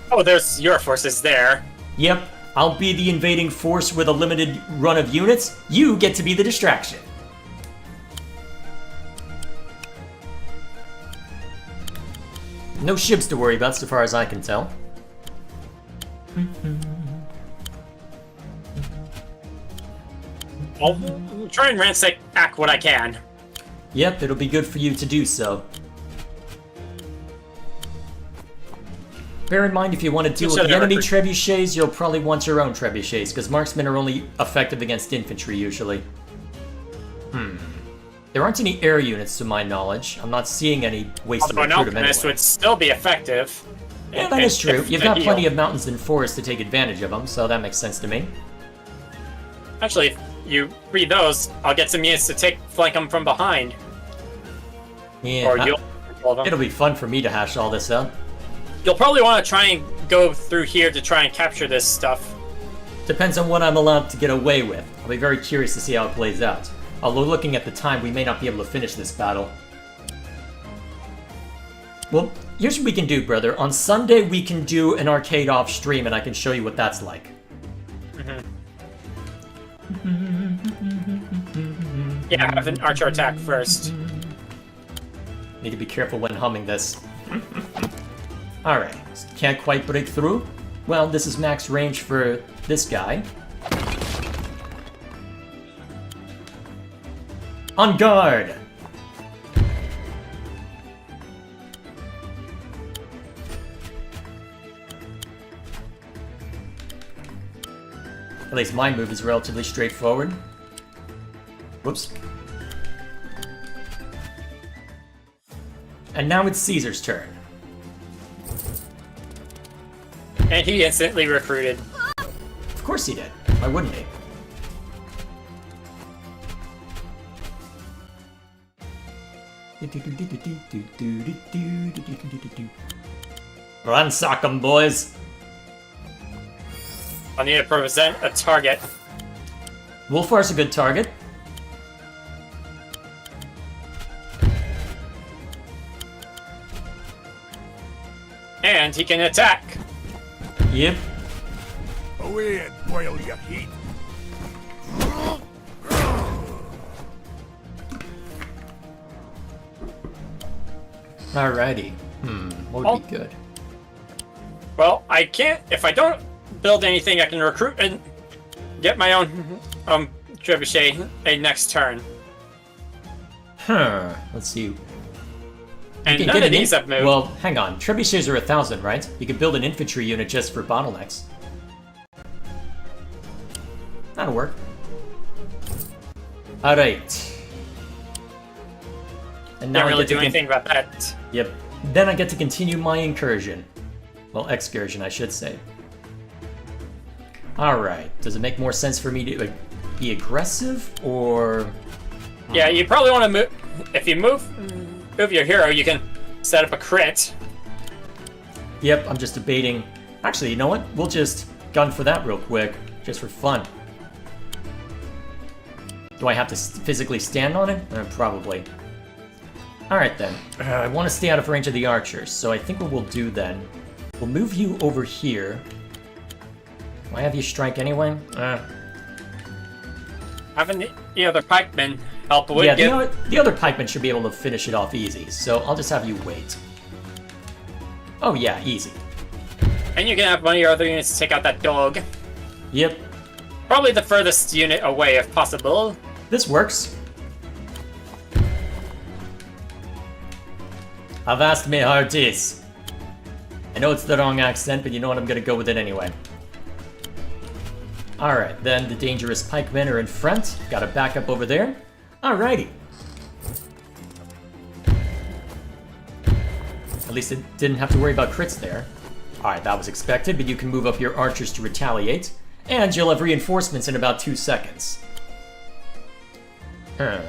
Oh, there's your forces there. Yep, I'll be the invading force with a limited run of units. You get to be the distraction. No ships to worry about so far as I can tell. I'll try and ransack what I can. Yep, it'll be good for you to do so. Bear in mind, if you want to deal Just with so the they're enemy recruit- trebuchets, you'll probably want your own trebuchets, because marksmen are only effective against infantry usually. There aren't any air units to my knowledge. I'm not seeing any ways to Although an recruit them alchemist anyway. would still be effective. Yeah, that is true. You've got plenty of. of mountains and forests to take advantage of them, so that makes sense to me. Actually, if you read those, I'll get some units to flank them from behind. Yeah, Or you'll control them. it'll be fun for me to hash all this out. You'll probably want to try and go through here to try and capture this stuff. Depends on what I'm allowed to get away with. I'll be very curious to see how it plays out. Although looking at the time, we may not be able to finish this battle. Well, here's what we can do, brother. On Sunday, we can do an arcade off stream, and I can show you what that's like. Yeah, have an archer attack first. Need to be careful when humming this. Alright, can't quite break through. Well, this is max range for this guy. On guard! At least my move is relatively straightforward. Whoops. And now it's Caesar's turn. And he instantly recruited. Of course he did. Why wouldn't he? Ransack 'em, boys! I need to present a target. Wolfar's a good target. And he can attack. Yep. Away and boil your heat. Alrighty. What would be good? Well, I can't. If I don't build anything, I can recruit and get my own trebuchet a next turn. Let's see. And You can none get of an these have moved. Well, hang on. Trebuchets are 1,000, right? You could build an infantry unit just for bottlenecks. That'll work. Alright. And now Can't I really get to do anything about that. Yep. Then I get to continue my incursion. Well, excursion, I should say. Alright. Does it make more sense for me to be aggressive, or... Yeah, you probably want to move. If you move your hero, you can set up a crit. Yep, I'm just debating... Actually, you know what? We'll just gun for that real quick, just for fun. Do I have to physically stand on it? Probably. Alright then. I want to stay out of range of the archers, so I think what we'll do then We'll move you over here. Why have you strike anyway? Having the other pikemen help would Yeah, give... the other pikeman should be able to finish it off easy, so I'll just have you wait. Oh yeah, easy. And you can have one of your other units take out that dog. Yep, Probably the furthest unit away if possible. this works. Avast me hearties. I know it's the wrong accent, but you know what, I'm gonna go with it anyway. Alright, then the dangerous pikemen are in front. Got a backup over there. Alrighty. At least it didn't have to worry about crits there. Alright, that was expected, but you can move up your archers to retaliate. And you'll have reinforcements in about 2 seconds. Huh.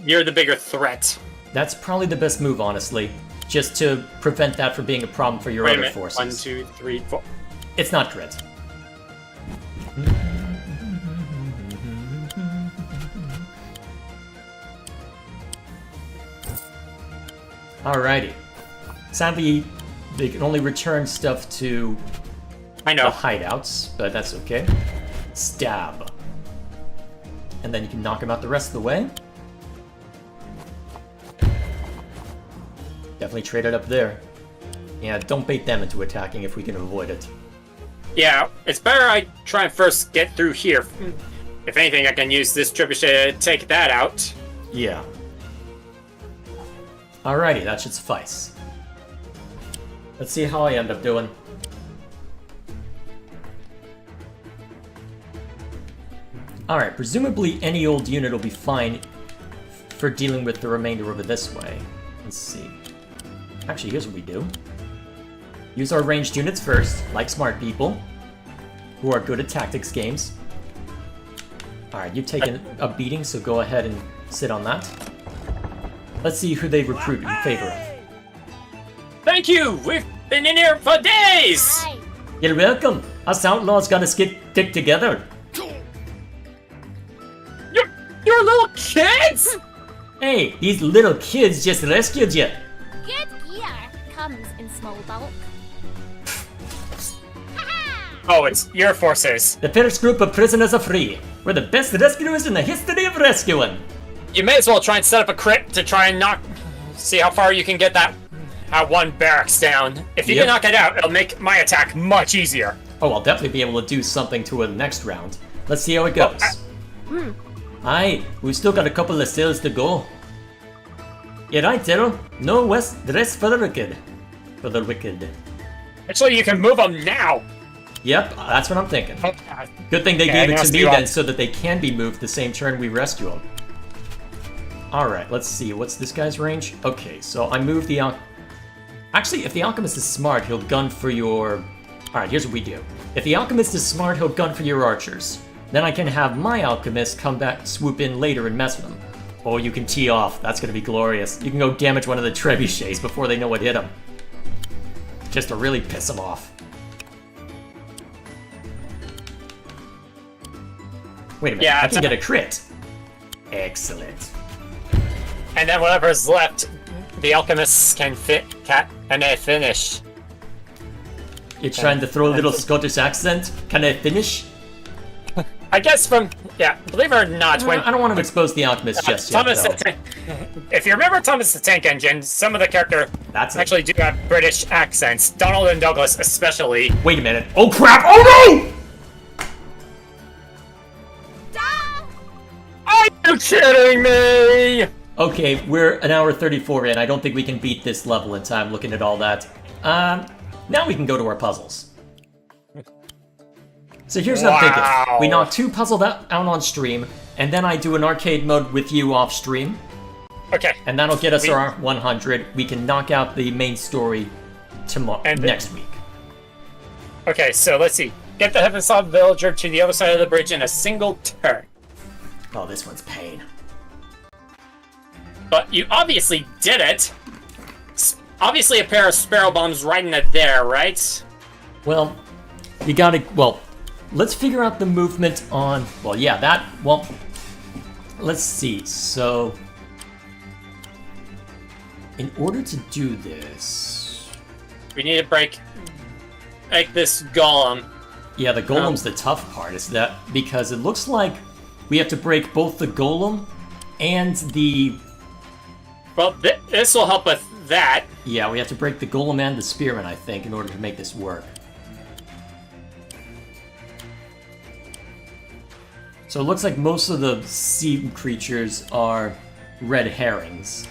You're the bigger threat. That's probably the best move, honestly. Just to prevent that from being a problem for your Wait a other minute. forces. 1, 2, 3, 4. It's not crit. Alrighty. Sadly, they can only return stuff to I the know. hideouts, but that's okay. Stab. And then you can knock them out the rest of the way. Definitely trade it up there. Yeah, don't bait them into attacking if we can avoid it. Yeah, it's better I try and first get through here. If anything, I can use this trebuchet to take that out. Yeah. Alrighty, that should suffice. Let's see how I end up doing. Alright, presumably any old unit will be fine for dealing with the remainder over this way. Let's see. Actually, here's what we do. Use our ranged units first, like smart people, who are good at tactics games. Alright, you've taken a beating, so go ahead and sit on that. Let's see who they recruit in favor of. Thank you! We've been in here for days! Hi. You're welcome. Us outlaws gotta stick together. You're little kids? Hey, these little kids just rescued you. Good gear comes in small bulk. Oh, it's your forces. The first group of prisoners are free. We're the best rescuers in the history of rescuing. You may as well try and set up a crit to try and see how far you can get that one barracks down. If you Yep. can knock it out, it'll make my attack much easier. Oh, I'll definitely be able to do something to it next round. Let's see how it goes. Aye, we've still got a couple of sails to go. You're right, Daryl. No rest for the wicked. For the wicked. Actually, you can move them now. Yep, that's what I'm thinking. Oh, Good thing they Okay, gave it now to me see then, what- so that they can be moved the same turn we rescue them. Alright, let's see. What's this guy's range? Okay, so I move the Actually, if the Alchemist is smart, he'll gun for your... Alright, here's what we do. If the Alchemist is smart, he'll gun for your archers. Then I can have my Alchemist come back, swoop in later and mess with them. Or you can tee off. That's gonna be glorious. You can go damage one of the trebuchets before they know what hit them. Just to really piss them off. Wait a minute, Yeah, I it's can get a crit. Excellent. And then whatever's left, the alchemists can finish. You're trying to throw a little Scottish accent? Can I finish? I guess believe it or not, when I don't want to expose the Alchemist just yet, Thomas though. the Tank, if you remember Thomas the Tank Engine, some of the character That's it. actually do have British accents. Donald and Douglas especially. Wait a minute. Oh crap! Oh Are you kidding me? no! Okay, we're an hour 34 in. I don't think we can beat this level in time looking at all that. Now we can go to our puzzles. So here's what I'm thinking. Wow. We knock 2 puzzles out on stream, and then I do an arcade mode with you off stream, Okay. and that'll get us our 100. We can knock out the main story tomorrow, And- next week. Okay, so let's see. Get the Heavensaw villager to the other side of the bridge in a single turn. Oh, this one's pain. But you obviously did it. Obviously a pair of sparrow bombs right in it there, right? Well, you gotta, well, let's figure out the movement on, well, yeah, that, well, let's see, so, in order to do this, We need to break like this golem. Yeah, the golem's the tough part, is that because it looks like we have to break both the golem and the... Well, this will help with that. Yeah, we have to break the golem and the spearman, I think, in order to make this work. So it looks like most of the sea creatures are red herrings.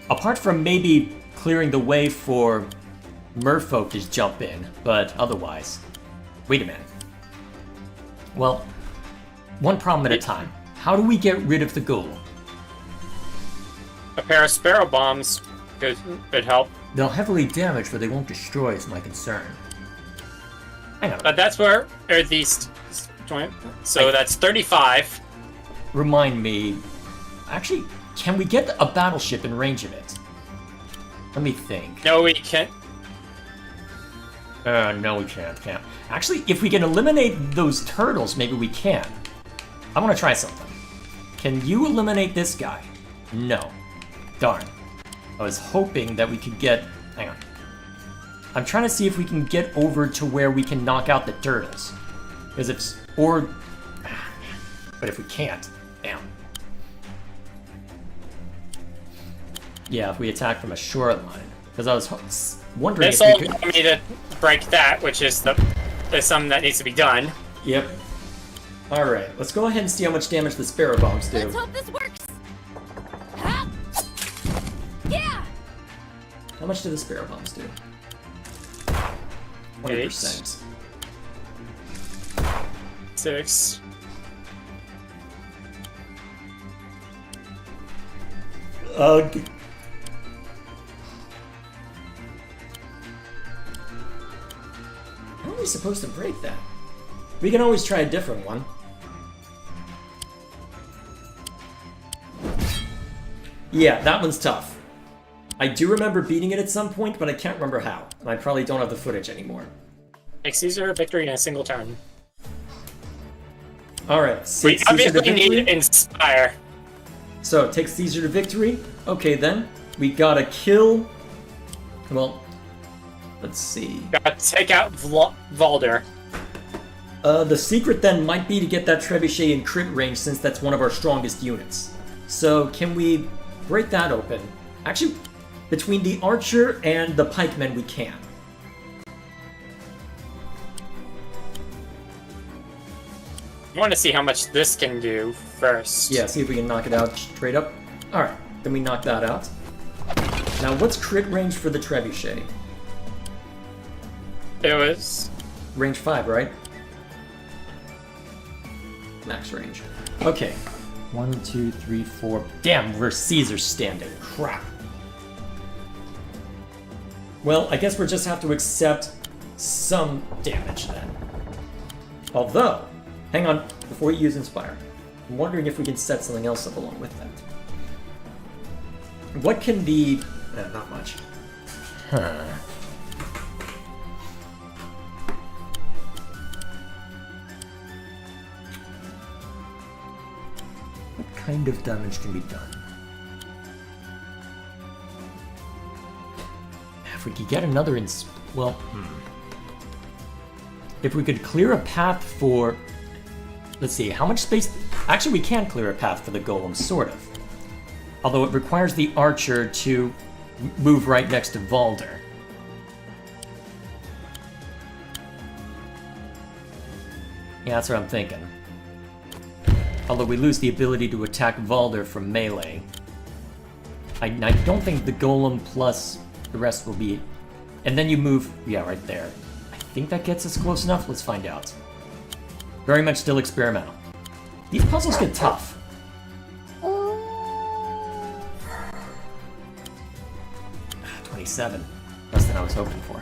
Apart from maybe clearing the way for merfolk to jump in, but otherwise... Wait a minute. Well, one problem at a time. How do we get rid of the golem? A pair of sparrow bombs could help. They'll heavily damage, but they won't destroy is my concern. Hang on. But that's where are these. So that's 35. Remind me... Actually, can we get a battleship in range of it? Let me think. No, we can't. No, we can't. Actually, if we can eliminate those turtles, maybe we can. I want to try something. Can you eliminate this guy? No. Darn. I was hoping that we could get... Hang on. I'm trying to see if we can get over to where we can knock out the turtles. Because if... Or... But if we can't... Damn. Yeah, if we attack from a shoreline. Because I was wondering This if will we could... allow me to break that, which is there's something that needs to be done. Yep. Alright, let's go ahead and see how much damage the sparrow bombs do. Let's hope this works. Ha! Yeah. How much do the sparrow bombs do? 20%. 6. Ugh. How are we supposed to break that? We can always try a different one. Yeah, that one's tough. I do remember beating it at some point, but I can't remember how. And I probably don't have the footage anymore. Make Caesar a victory in a single turn. Alright, We Caesar to obviously need victory. Inspire. So, take Caesar to victory. Okay, then. We gotta kill... Well, let's see. Gotta take out Valder. The secret then might be to get that trebuchet in crit range, since that's one of our strongest units. So, can we break that open? Actually, between the archer and the pikemen, we can. I want to see how much this can do first. Yeah, see if we can knock it out straight up. Alright, then we knock that out. Now, what's crit range for the trebuchet? It was... Range 5, right? Max range. Okay. 1, 2, 3, 4. Damn, we're Caesar standing. Crap. Well, I guess we'll just have to accept some damage then. Although, hang on, before you use Inspire, I'm wondering if we can set something else up along with that. What can be... not much. Huh. What kind of damage can be done? If we could get another well, if we could clear a path for... Let's see, how much space... Actually, we can clear a path for the golem, sort of. Although it requires the archer to move right next to Valder. Yeah, that's what I'm thinking. Although we lose the ability to attack Valder from melee. I don't think the golem plus the rest will be... And then you move... Yeah, right there. I think that gets us close enough. Let's find out. Very much still experimental. These puzzles get tough. 27. Less than I was hoping for.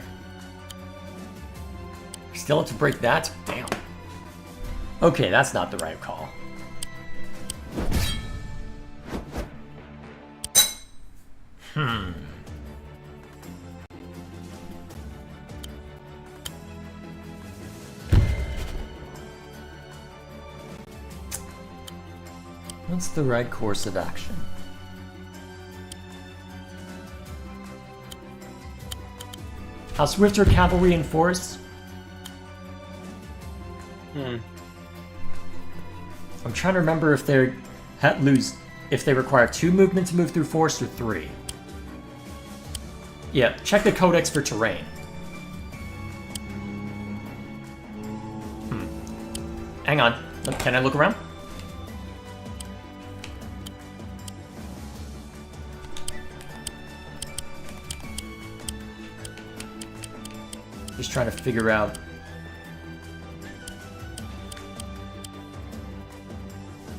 Still have to break that? Damn. Okay, that's not the right call. What's the right course of action? How swift are cavalry in forests? I'm trying to remember if they're if they require 2 movement to move through forests or 3. Yeah, check the codex for terrain. Hang on. Can I look around? Just trying to figure out.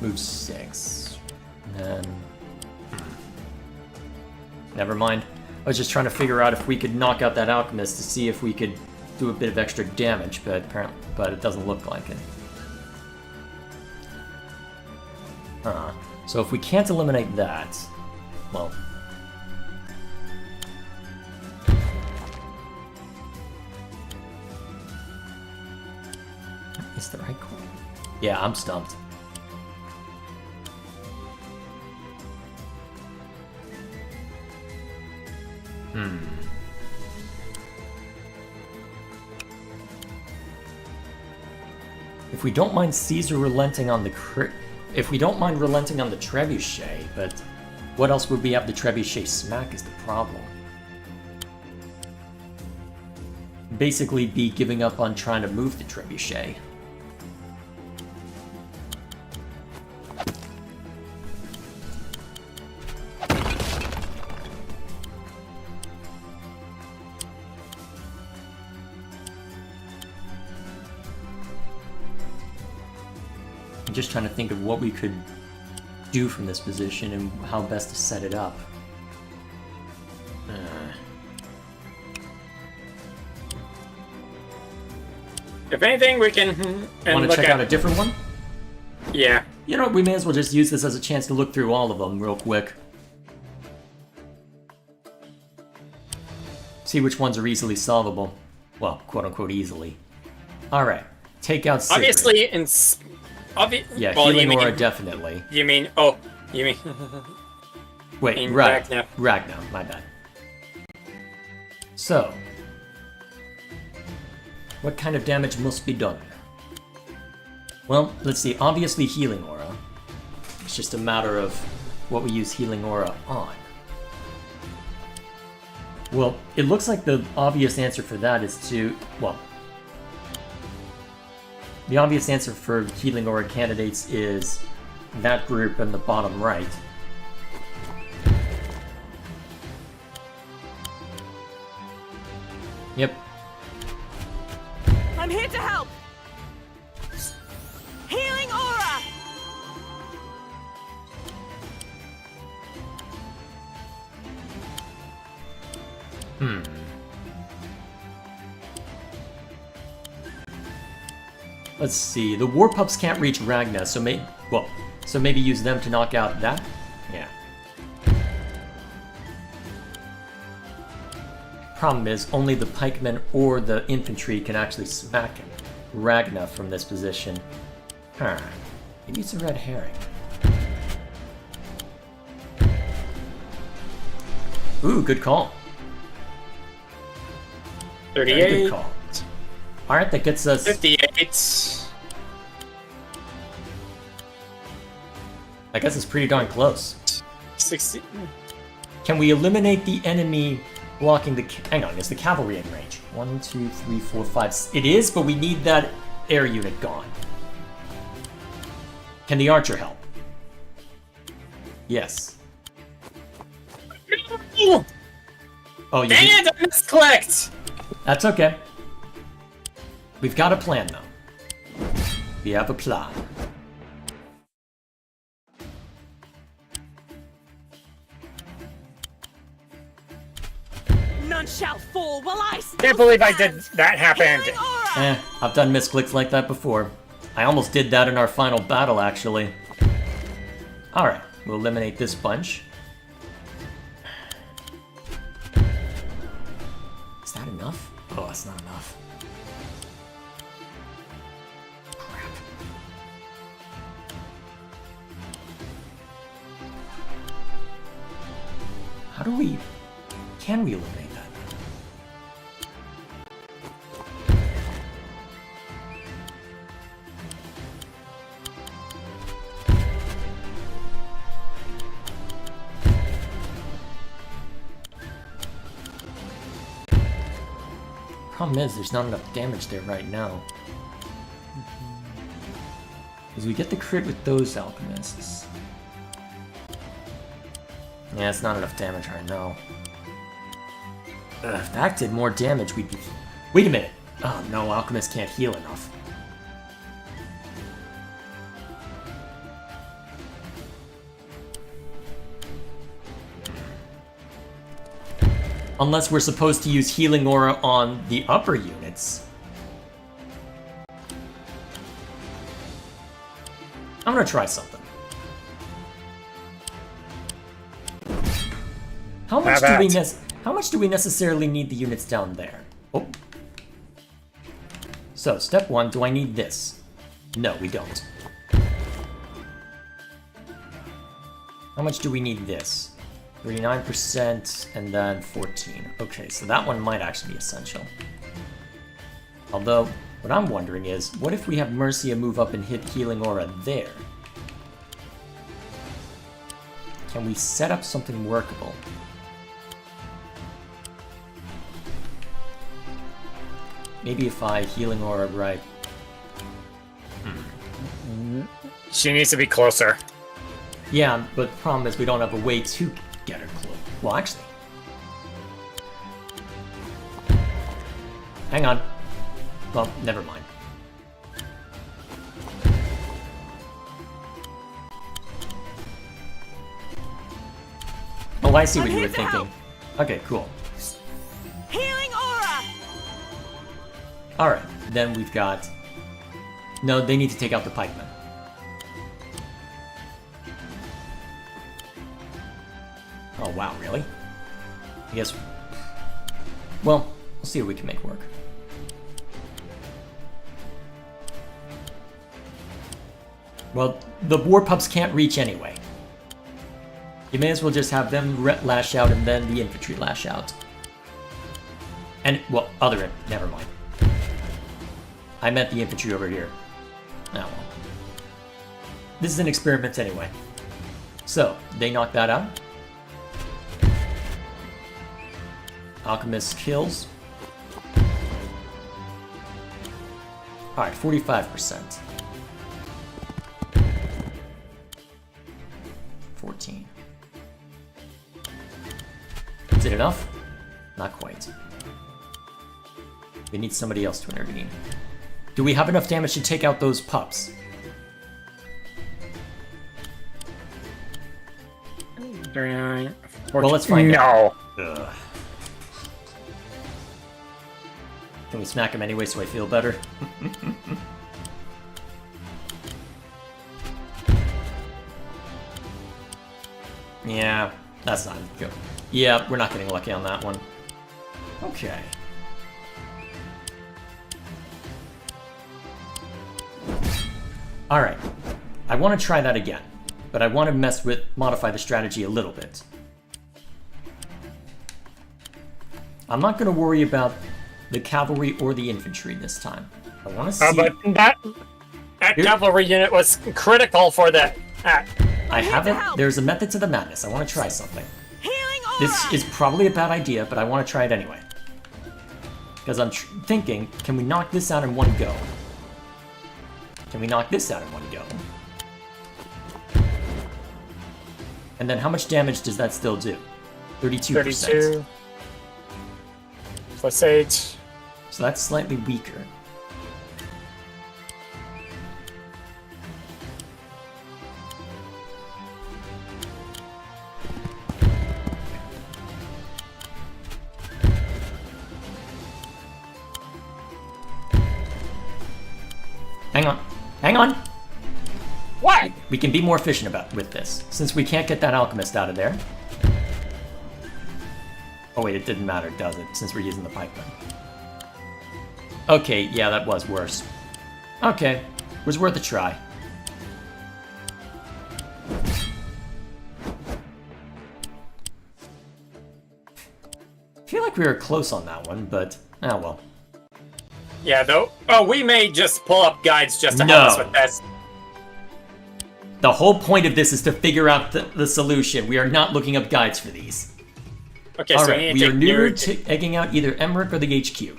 Move 6. And then. Never mind. I was just trying to figure out if we could knock out that alchemist to see if we could do a bit of extra damage, but it doesn't look like it. So if we can't eliminate that, well. Is the right call? Yeah, I'm stumped. If we don't mind Caesar relenting on the if we don't mind relenting on the trebuchet, but what else would we have the trebuchet smack is the problem. Basically be giving up on trying to move the trebuchet. Just trying to think of what we could do from this position and how best to set it up. If anything, we can Want to check out a different one? Yeah. You know what, we may as well just use this as a chance to look through all of them real quick. See which ones are easily solvable. Well, quote-unquote easily. Alright, take out Sigrid. Obviously, Yeah, well, healing aura definitely. You mean... Wait, Ragnar. Ragnar, my bad. So, what kind of damage must be done? Well, let's see, obviously healing aura. It's just a matter of what we use healing aura on. Well, it looks like the obvious answer for that is to... well, the obvious answer for healing aura candidates is that group in the bottom right. Yep. I'm here to help. Healing aura. Let's see. The war pups can't reach Ragna, so maybe use them to knock out that. Yeah. Problem is, only the pikemen or the infantry can actually smack Ragna from this position. Maybe it's a red herring. Ooh, good call. 38. Good call. Alright, that gets us... 58. I guess it's pretty darn close. 60. Can we eliminate the enemy blocking the... hang on, is the cavalry in range? 1, 2, 3, 4, 5... it is, but we need that air unit gone. Can the archer help? Yes. Oh, you Dang it, I misclicked! That's okay. We've got a plan, though. We have a plan. None shall fall while I Can't believe I did that happened. Healing aura. I've done misclicks like that before. I almost did that in our final battle, actually. Alright, we'll eliminate this bunch. Is that enough? Oh, that's not enough. Crap. How do we... can we eliminate that? Problem is, there's not enough damage there right now. Because we get the crit with those alchemists. Yeah, it's not enough damage right now. If that did more damage, we'd be... Wait a minute! Oh no, alchemists can't heal enough. Unless we're supposed to use healing aura on the upper units. I'm gonna try something. How much do we necessarily need the units down there? Oh. So, step 1, do I need this? No, we don't. How much do we need this? 39% and then 14. Okay, so that one might actually be essential. Although, what I'm wondering is, what if we have Mercia move up and hit Healing Aura there? Can we set up something workable? Maybe if I Healing Aura right... She needs to be closer. Yeah, but the problem is we don't have a way to get her close. Well, actually... Hang on. Well, never mind. Oh, I see what you were thinking. Okay, cool. Healing aura! Alright, then we've got... No, they need to take out the pikemen. Oh wow, really? I guess... Well, we'll see what we can make work. Well, the war pups can't reach anyway. You may as well just have them lash out and then the infantry lash out. And, well, never mind. I meant the infantry over here. Oh well. This is an experiment anyway. So, they knock that out. Alchemist kills. Alright, 45%. 14. Is it enough? Not quite. We need somebody else to intervene. Do we have enough damage to take out those pups? Well, let's find out. Ugh. Can we smack him anyway so I feel better? Yeah, that's not good. Yeah, we're not getting lucky on that one. Okay. Alright. I want to try that again, but I want to modify the strategy a little bit. I'm not going to worry about the cavalry or the infantry this time. I want to see... But that cavalry unit was critical for that. I haven't... There's a method to the madness. I want to try something. Healing aura! This is probably a bad idea, but I want to try it anyway. Because I'm thinking, can we knock this out in one go? Can we knock this out in one go? And then how much damage does that still do? 32%. 32. Plus 8. So that's slightly weaker. Hang on. Hang on! What? We can be more efficient with this, since we can't get that alchemist out of there. Oh wait, it didn't matter, does it, since we're using the pikeman. Okay, yeah, that was worse. Okay, was worth a try. I feel like we were close on that one, but oh well. Yeah, though. Oh, we may just pull up guides just to help us with this. The whole point of this is to figure out the solution. We are not looking up guides for these. Okay, All so right, we are near to egging out either Emmerich or the HQ.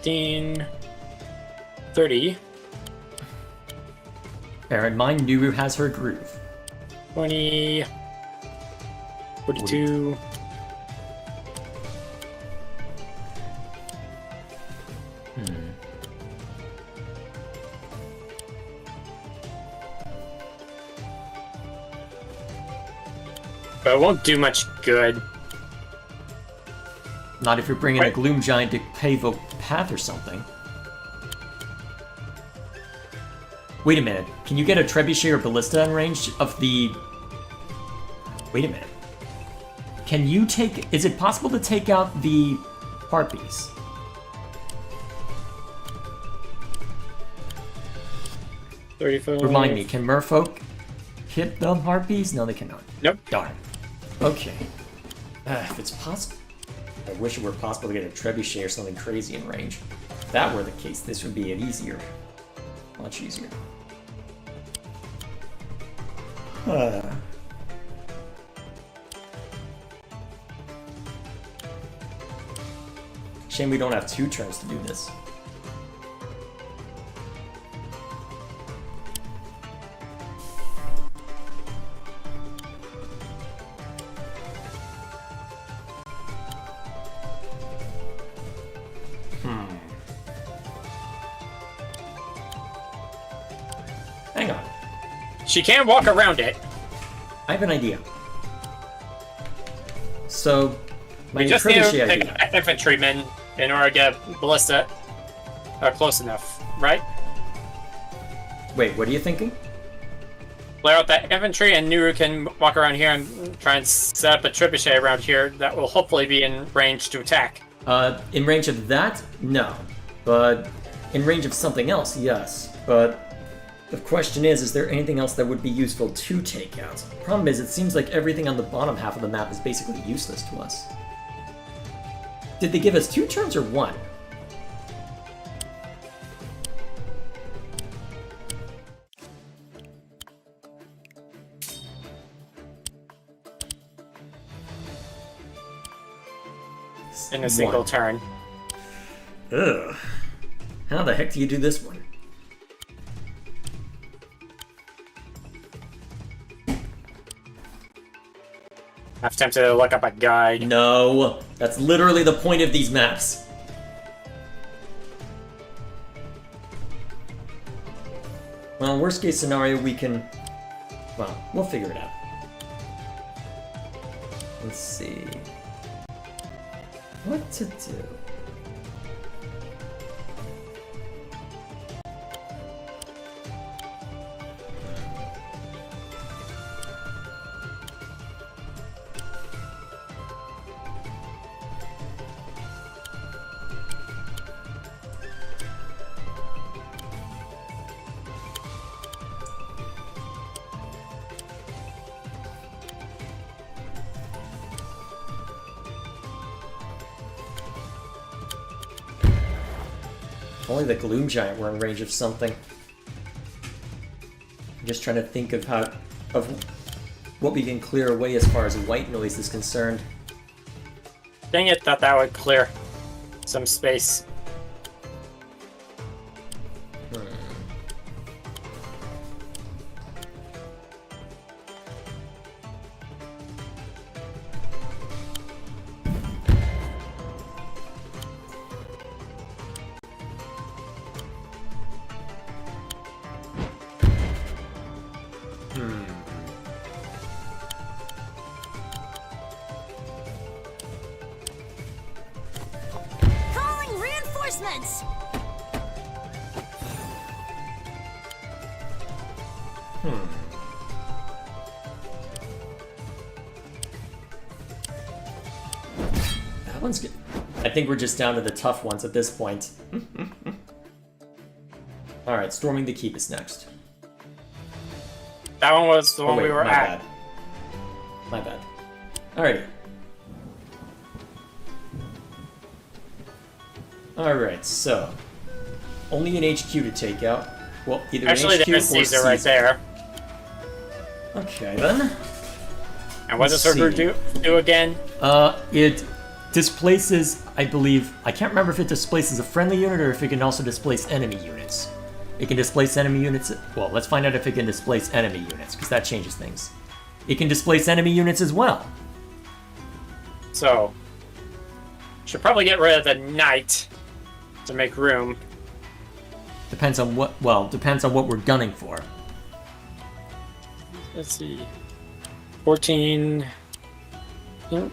15, 30, Bear in mind, Nuru has her groove. 20, 42. But it won't do much good. Not if you're bringing a Right. Gloom Giant to pave a path or something. Wait a minute. Can you get a Trebuchet or Ballista in range of the... Wait a minute. Can you take... Is it possible to take out the Harpies? Remind me, can Merfolk hit the Harpies? No, they cannot. Nope. Darn. Okay. If it's possible... I wish it were possible to get a Trebuchet or something crazy in range. If that were the case, this would be easier. Much easier. Shame we don't have 2 turns to do this. Hang on. She can't walk around it. I have an idea. So, my We just need to Trebuchet pick idea. an infantryman in order to get Ballista close enough, right? Wait, what are you thinking? Clear out that infantry, and Nuru can walk around here and try and set up a trebuchet around here that will hopefully be in range to attack. In range of that, no. But in range of something else, yes. But the question is there anything else that would be useful to take out? Problem is, it seems like everything on the bottom half of the map is basically useless to us. Did they give us 2 turns or 1? In a single 1. turn. Ugh. How the heck do you do this one? I've tempted to look up a guide. No, that's literally the point of these maps. Well, worst case scenario, we can... Well, we'll figure it out. Let's see... What to do? If only the Gloom Giant were in range of something. I'm just trying to think of what we can clear away as far as white noise is concerned. Dang it, thought that would clear some space. Calling reinforcements! That one's good. I think we're just down to the tough ones at this point. Alright, storming the keep is next. That one was the Oh one wait, we were my at. bad. My bad. Alrighty. Alright, so... Only an HQ to take out. Well, either Actually, an HQ there's or Caesar right there. Okay, then. And what Let's does her see. group do again? It displaces, I believe, I can't remember if it displaces a friendly unit or if it can also displace enemy units. It can displace enemy units. Well, let's find out if it can displace enemy units, because that changes things. It can displace enemy units as well. So, should probably get rid of the knight to make room. Depends on what, well, depends on what we're gunning for. Let's see. 14. Yep.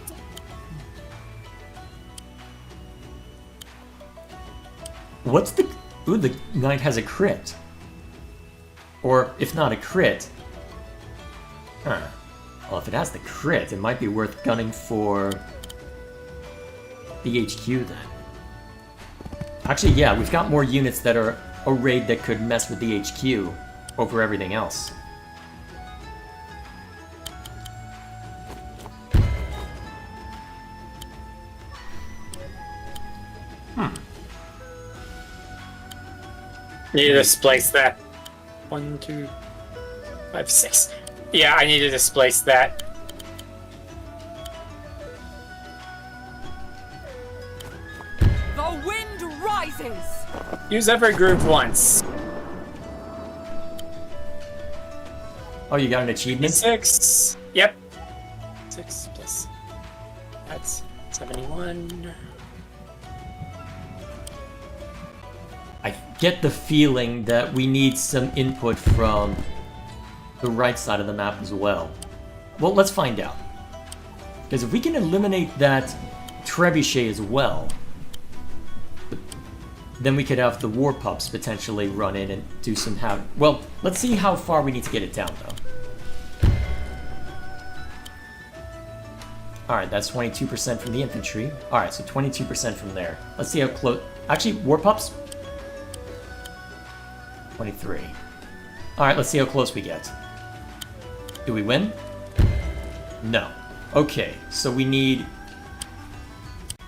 What's the... Ooh, the knight has a crit. Or, if not a crit... Huh. Well, if it has the crit, it might be worth gunning for... the HQ then. Actually, yeah, we've got more units that are arrayed that could mess with the HQ over everything else. Need to displace that. 1, 2, 5, 6. Yeah, I need to displace that. The wind rises. Use every group once. Oh, you got an achievement? 6. Yep. 6 plus. That's 71. I get the feeling that we need some input from the right side of the map as well. Well, let's find out. Because if we can eliminate that trebuchet as well, then we could have the war pups potentially run in and do some well, let's see how far we need to get it down, though. Alright, that's 22% from the infantry. Alright, so 22% from there. Let's see how close... Actually, war pups? 23. Alright, let's see how close we get. Do we win? No. Okay, so we need...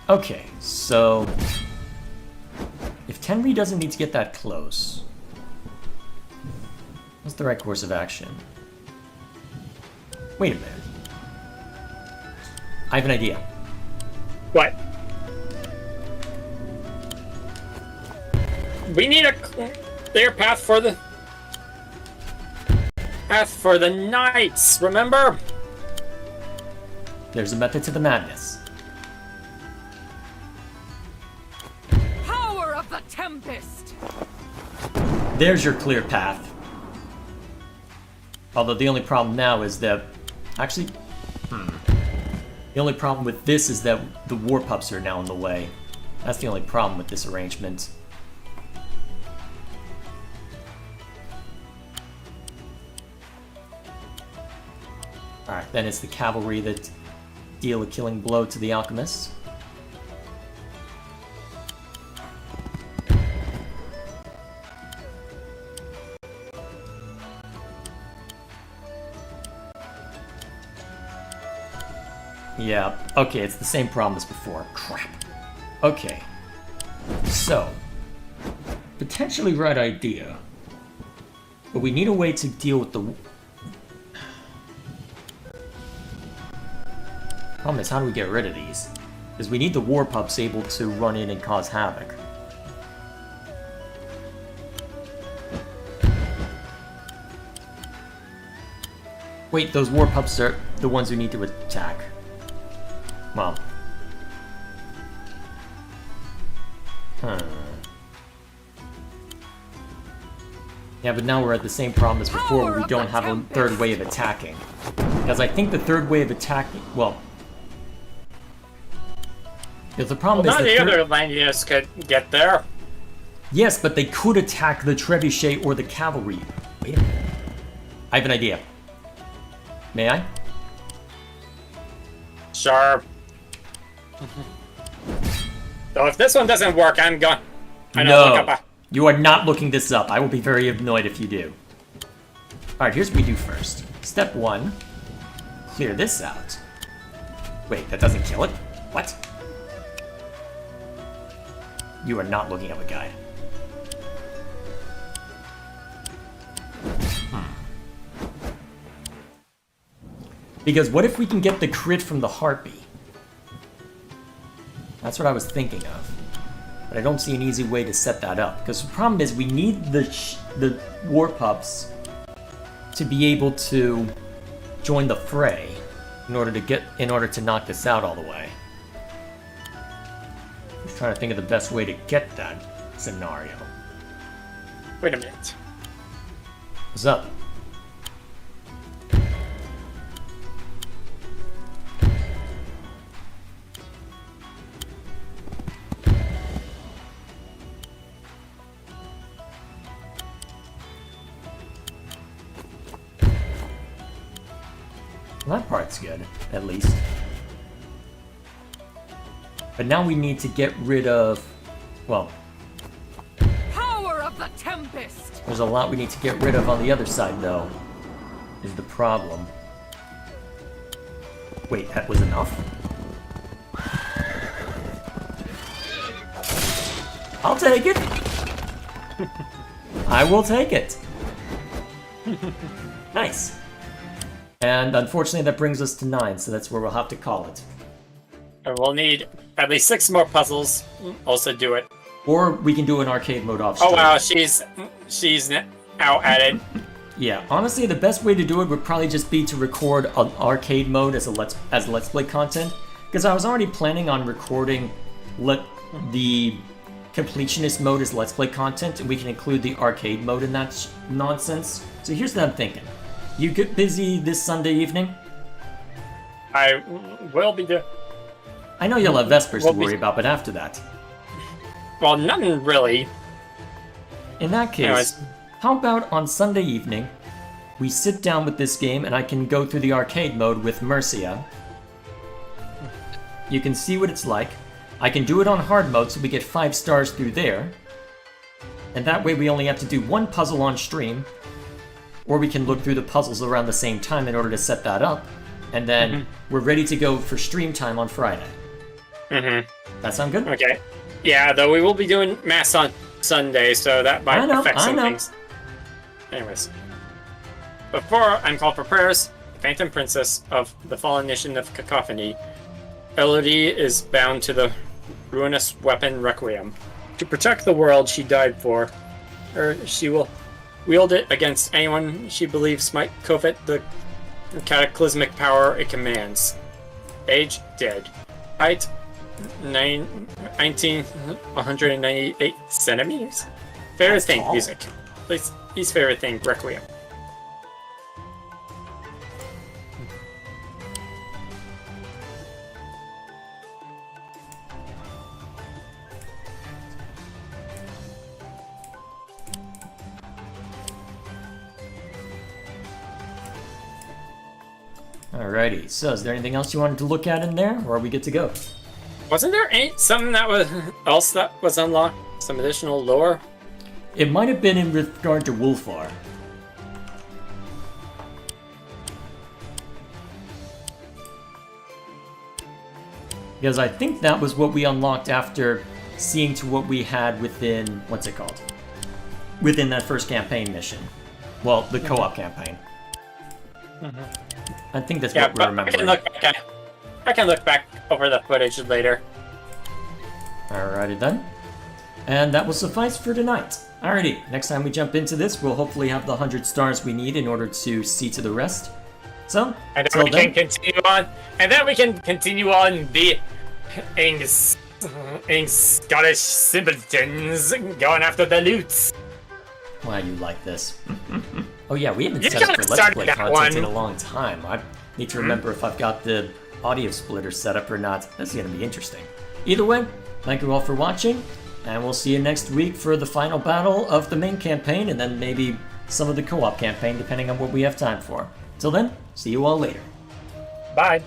Okay, so... If Tenri doesn't need to get that close... What's the right course of action? Wait a minute. I have an idea. What? We need a clear path for the knights, remember? There's a method to the madness. Power of the tempest. There's your clear path. Although the only problem now is that... Actually... The only problem with this is that the war pups are now in the way. That's the only problem with this arrangement. Alright, then it's the cavalry that deal a killing blow to the alchemists. Yeah, okay, it's the same problem as before. Crap. Okay. So, potentially right idea. But we need a way to deal with the... Problem is, how do we get rid of these? Because we need the war pups able to run in and cause havoc. Wait, those war pups are the ones who need to attack. Well. Yeah, but now we're at the same problem as before, where we don't have a third way of attacking. Because I think the third way of attacking... Well... Because the problem is none of the other land units could get there. Yes, but they could attack the trebuchet or the cavalry. Wait a minute. I have an idea. May I? Sure. So if this one doesn't work, I'm going... No, you are not looking this up. I will be very annoyed if you do. Alright, here's what we do first. Step 1. Clear this out. Wait, that doesn't kill it? What? You are not looking up a guide. Because what if we can get the crit from the harpy? That's what I was thinking of. But I don't see an easy way to set that up. Because the problem is we need the war pups to be able to join the fray in order to knock this out all the way. I'm just trying to think of the best way to get that scenario. Wait a minute. What's up? Well, that part's good, at least. But now we need to get rid of... Well, Power of the Tempest! there's a lot we need to get rid of on the other side, though, is the problem. Wait, that was enough? I'll take it! I will take it! Nice. And unfortunately that brings us to 9, so that's where we'll have to call it. And we'll need at least 6 more puzzles. Also do it. Or we can do an arcade mode off Oh stream. wow, she's out at it. Yeah, honestly, the best way to do it would probably just be to record an arcade mode as let's play content. Because I was already planning on recording the completionist mode as let's play content, and we can include the arcade mode in that nonsense. So here's what I'm thinking. You get busy this Sunday evening? I will be there. I know you'll have Vespers to We'll be- worry about, but after that. Well, nothing really. In that case, Anyways. how about on Sunday evening, we sit down with this game and I can go through the arcade mode with Mercia. You can see what it's like. I can do it on hard mode so we get 5 stars through there. And that way we only have to do 1 puzzle on stream. Or we can look through the puzzles around the same time in order to set that up. And then we're ready to go for stream time on Friday. That sound good? Okay. Yeah, though we will be doing mass on Sunday, so that might affect some things. Anyways. Before I'm called for prayers, Phantom Princess of the Fallen Nation of Cacophony, Elodie is bound to the ruinous weapon Requiem. To protect the world she died for, she will wield it against anyone she believes might covet the cataclysmic power it commands. Age, dead. Height, 198 centimeters. Favorite thing, tall. music. Please, his favorite thing, Requiem. Alrighty, so is there anything else you wanted to look at in there, or are we good to go? Wasn't there something that was unlocked? Some additional lore? It might have been in regard to Wolfar. Because I think that was what we unlocked after seeing to what we had within, what's it called? Within that first campaign mission. Well, the co-op campaign. I think that's Yeah, what we're but remembering. I can look back over the footage later. Alrighty then. And that will suffice for tonight. Alrighty, next time we jump into this, we'll hopefully have the 100 stars we need in order to see to the rest. So, And till then we then, can continue on. And then we can continue on the Scottish simpletons going after the loots. why you like this. Oh yeah, we haven't You set up gotta for Let's start Play that content in one. a long time. I need to remember if I've got the audio splitter set up or not. That's gonna be interesting. Either way, thank you all for watching, and we'll see you next week for the final battle of the main campaign, and then maybe some of the co-op campaign, depending on what we have time for. Till then, see you all later. Bye.